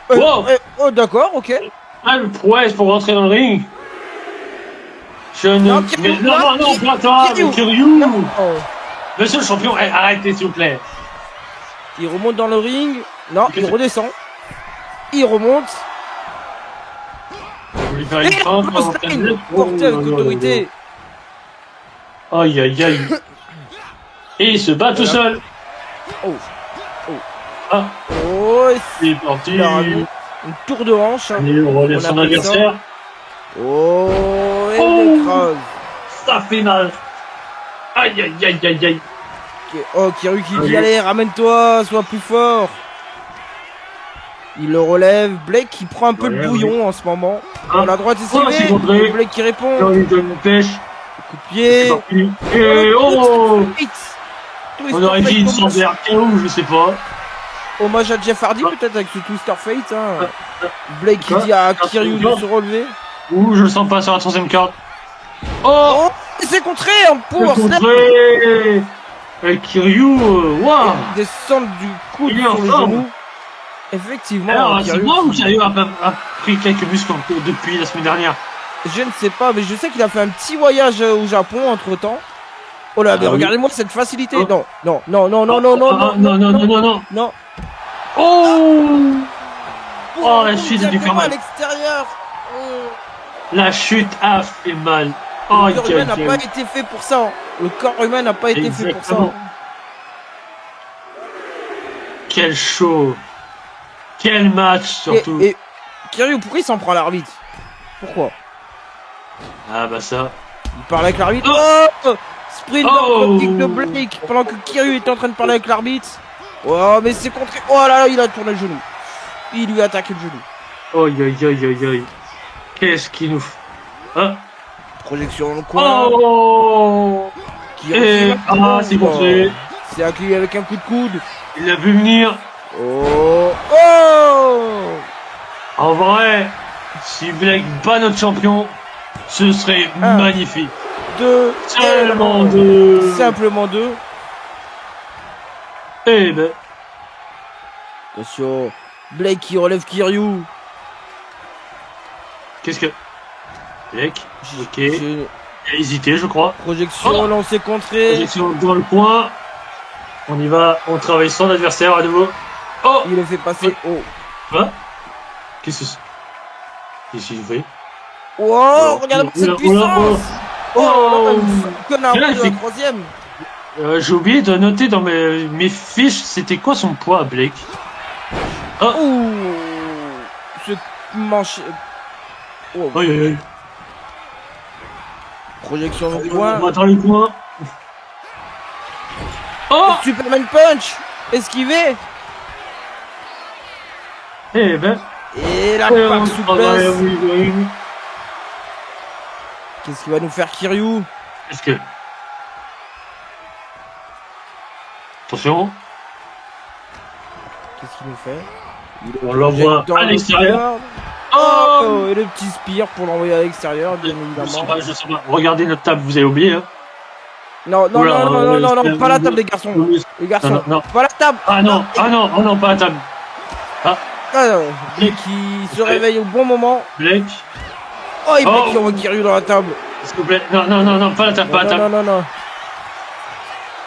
Wow. Oh, d'accord, ok. Ah, le prouesse pour rentrer dans le ring. Je ne... Non, Kiryu, mais non, non, non, pas toi, Kiryu. mais Kiryu. Oh. Monsieur le champion, eh, arrêtez s'il vous plaît. Il remonte dans le ring. Non, Qu'est-ce il que- redescend. Il remonte. Je voulais faire Et une feinte. Bloodline, porté avec autorité. Aïe aïe aïe. Et il se bat tout seul. Oh. Oh. Ah, Oh, et c'est parti. il a ramené une tour de hanche. Hein. Et on relève On son appelle ça. adversaire. Oh, et Oh. l'écrase. Ça fait mal. Aïe aïe aïe aïe aïe. Oh, Kiryu qui dit Allez. allez, ramène-toi, sois plus fort. Il le relève. Blake qui prend un peu le Ouais, bouillon en ce moment. Ah. On la droite Oh, c'est esquivée. contré. Blake qui répond. Là, on lui donne une pêche. Coup de pied. C'est parti. Et oh, Twister on aurait Fate dit une hommage- sans RKO, je sais pas. Hommage à Jeff Hardy peut-être avec ce Twister Fate. Hein. Blake qui Quoi dit à Ah, Kiryu de quoi se relever. Ouh, je le sens pas sur la troisième carte. Oh, Oh, et c'est contré en le power snap. contré. Avec Kiryu, waouh. Descente du coude Il est en sur les forme. genoux. Effectivement, Alors, c'est Kiryu moi ou qui- Kiryu a pris quelques muscles depuis la semaine dernière? Je ne sais pas, mais je sais qu'il a fait un petit voyage au Japon entre temps. Oh là, mais Ah oui. regardez-moi cette facilité. Oh. Non, non, non, non, non, non, non, Ah, non, non, non, non, non. non. Oh, Oh, la chute a dû faire à mal. l'extérieur. La chute a fait mal. Oh, Le corps humain n'a pas été fait pour ça. Le corps humain n'a pas été fait pour ça. Exactement. Quel show. Quel match surtout. Et Kiryu, pourquoi il s'en prend à l'arbitre? Pourquoi? Ah bah ça. Il parle avec l'arbitre. Oh, sprint Oh. kick de Blake pendant que Kiryu était en train de parler avec l'arbitre. Oh, mais c'est contre. Oh là là, il a tourné le genou. Il lui a attaqué le genou. Aïe aïe aïe aïe aïe. Qu'est-ce qu'il nous fait? Ah. Projection dans le coin. Oh. Kiryu, C'est contré. C'est accueilli avec un coup de coude. Il l'a vu venir. Oh. Oh. En vrai, si Blake bat notre champion, ce serait Un. magnifique. 2. Seulement 2. Simplement 2. Eh ben. Attention. Blake qui relève Kiryu. Qu'est-ce que. Blake. Ok. J'ai une Il a hésité, je crois. projection Oh. lancée contrée. Projection dans le coin. On y va. On travaille son adversaire à nouveau. Oh. Il le fait passer. Oh. Quoi? Qu'est-ce que c'est? Qu'est-ce qu'il fait? Oh, regarde cette puissance. Oh. Connard, Et là, il de fait- la troisième. J'ai oublié de noter dans mes fiches, c'était quoi son poids, Blake? Ouh. Ce manche. Oh. Aïe aïe aïe. Projection dans le On coin. va dans le coin. Oh. Superman punch. Esquivé. Eh ben. Et la on part travaille, souplesse. oui, oui. Qu'est-ce qu'il va nous faire Kiryu? Est-ce que. Attention. Qu'est-ce qu'il nous fait? On l'envoie Dans à le l'extérieur. corner. Oh. Oh, et le petit spire pour l'envoyer à l'extérieur, bien Je sais évidemment. pas, je sais pas. Regardez notre table, vous avez oublié, hein. Non, non, Oula, non, non, non, non, c'est- non, pas la table, les garçons. Les garçons, Non, non, non. pas la table. Ah non, ah non, oh non, pas la table. Ah, non. Blake qui se réveille au bon moment. Blake, Oh, il Oh. qui envoie Kiryu dans la table. s'il vous plaît. Non, non, non, non, pas la table, pas la Non, table. non, non, non.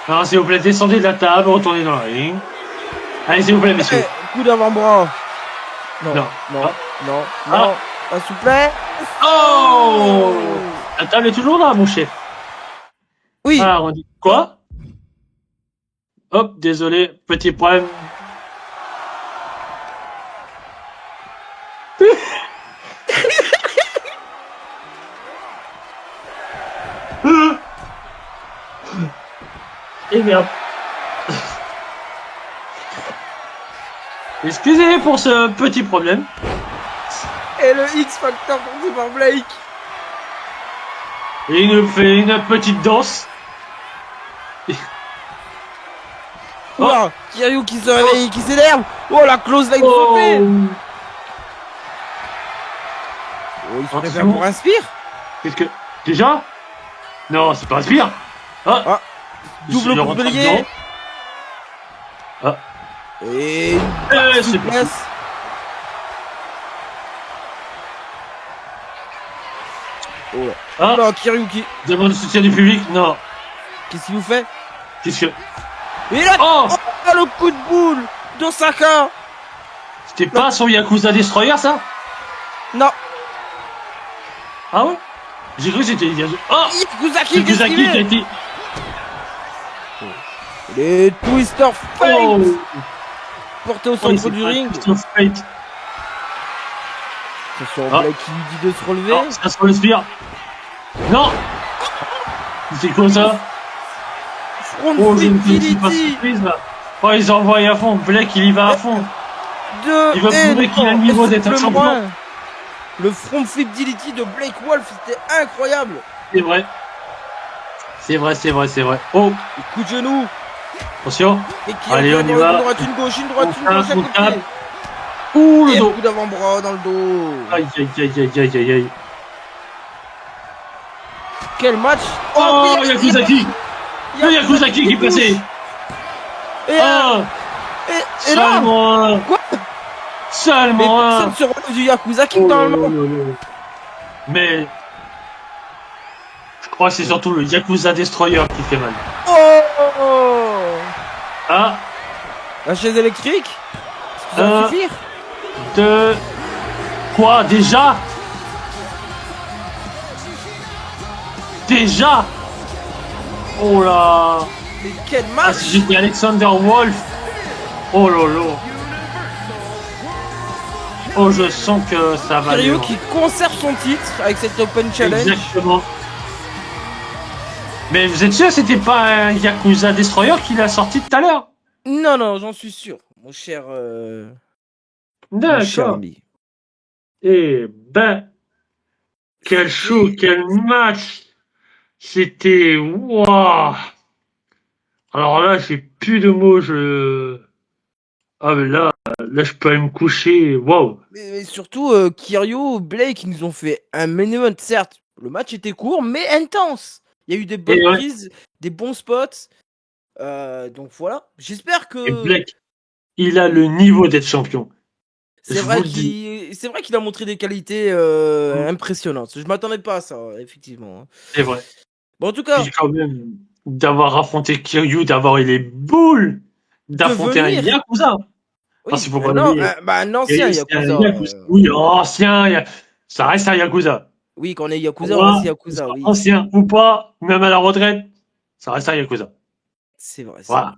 Non, s'il vous plaît, descendez de la table, retournez dans la ring. Allez, s'il vous plaît, messieurs. Eh, coup d'avant-bras. Non, Non. non, Ah. non, Ah. non. La souplesse. Oh. La table est toujours là, mon chef. Oui. Ah, on dit quoi? Hop, désolé, petit problème. Et merde. Excusez pour ce petit problème. Et le X-Factor porté par Blake. Et il nous fait une petite danse. Oula, Kiryu qui se réveille, qui s'énerve. Oh, la close line Oh. sautée. Oh, il se prépare Attention. pour un spire. Qu'est-ce que... Déjà? Non, c'est pas un spire. Ah. Double Je coup rentre de lié. dedans. Ah. Et une Eh, c'est pas souplesse. Oh là. Ah. Oh là, Kiryu qui. Demande le soutien du public. Non. Qu'est-ce qu'il nous fait? Qu'est-ce que... Et là, Oh. oh, le coup de boule d'Osaka. C'était pas son Yakuza Destroyer, ça? Non, Ah ouais? J'ai cru que c'était... Oh. Yakusaki C'est Kuzaki qui a esquivé. été... Les Twister Fate Oh. portés au Oh, centre c'est du pas ring. Christophe Fate. Attention, Ah. Blake qui lui dit de se relever. Non, ça se le spire. Non. C'est quoi ça? Front Oh, j'ai flip une petite Trinity. surprise là. Oh, ils envoient à fond. Blake, il y va à fond. De Il va prouver qu'il a le niveau d'être un champion. Le front flip DDT de Blake Wolf, c'était incroyable. C'est vrai. C'est vrai, c'est vrai, c'est vrai. Oh, Coup de genou. attention. Et qui Allez, envoie on y va. Une droite, une gauche, une droite, On une gauche à tape, on côté. tape. Ouh, Et le un dos. coup d'avant-bras dans le dos. Aïe, aïe, aïe, aïe, aïe, aïe, aïe. Quel match. Oh, puis, Yakuzaki. Le Yakuzaki qui est passé. Et, Ah, et là, seulement un. Quoi mais Seulement un. personne se relève du Yakuzaki Oh, normalement. Mais je crois que c'est surtout le Yakuza Destroyer qui fait mal. Oh, Ah, la chaise électrique. Ça va Un. suffire. deux, quoi déjà? Déjà? Oh là! Mais quel Ah, match. si j'étais Alexander Wolf! Oh là là! Oh, je sens que ça va aller. Kirio qui conserve son titre avec cette Open Challenge. Exactement. Mais vous êtes sûr que c'était pas un Yakuza Destroyer qui l'a sorti tout à l'heure? Non, non, j'en suis sûr, mon cher D'accord. ami. Eh ben, quel show, quel match! C'était waouh! Alors là, j'ai plus de mots. Ah mais là, je peux aller me coucher. Waouh! Mais surtout, Kirio, Blake, ils nous ont fait un main event. Certes, le match était court, mais intense. Il y a eu des bonnes Et ouais. prises, des bons spots. Donc voilà. J'espère Et que. Blake, il a le niveau d'être champion. C'est je vrai vous le dis. c'est vrai qu'il a montré des qualités impressionnantes. Je m'attendais pas à ça, effectivement, hein. C'est vrai. Bon, en tout cas, Puis quand même, d'avoir affronté Kiryu, d'avoir eu les boules d'affronter un venir. Yakuza. oui, Parce qu'il faut pas un, an- l'oublier. un ancien C'est un Yakuza. Yakuza. Oui, ancien. Ça reste un Yakuza. Oui, quand on est Yakuza, Pour on moi, reste Yakuza, oui. ancien ou pas, même à la retraite, ça reste un Yakuza. C'est vrai. Voilà.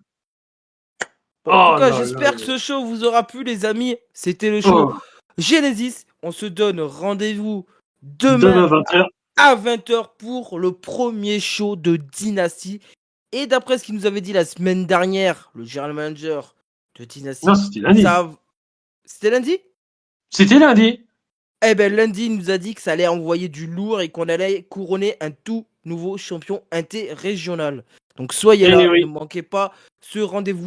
Bon, en Oh tout cas, là j'espère là que là. ce show vous aura plu, les amis. C'était le show Oh, Genesis. On se donne rendez-vous demain demain 20h. à 20h pour le premier show de Dynasty. Et d'après ce qu'il nous avait dit la semaine dernière, le general manager de Dynasty. Non, c'était lundi. C'était lundi? C'était lundi. Eh ben lundi, il nous a dit que ça allait envoyer du lourd et qu'on allait couronner un tout nouveau champion interrégional. Donc soyez Eh là, oui. ne manquez pas ce rendez-vous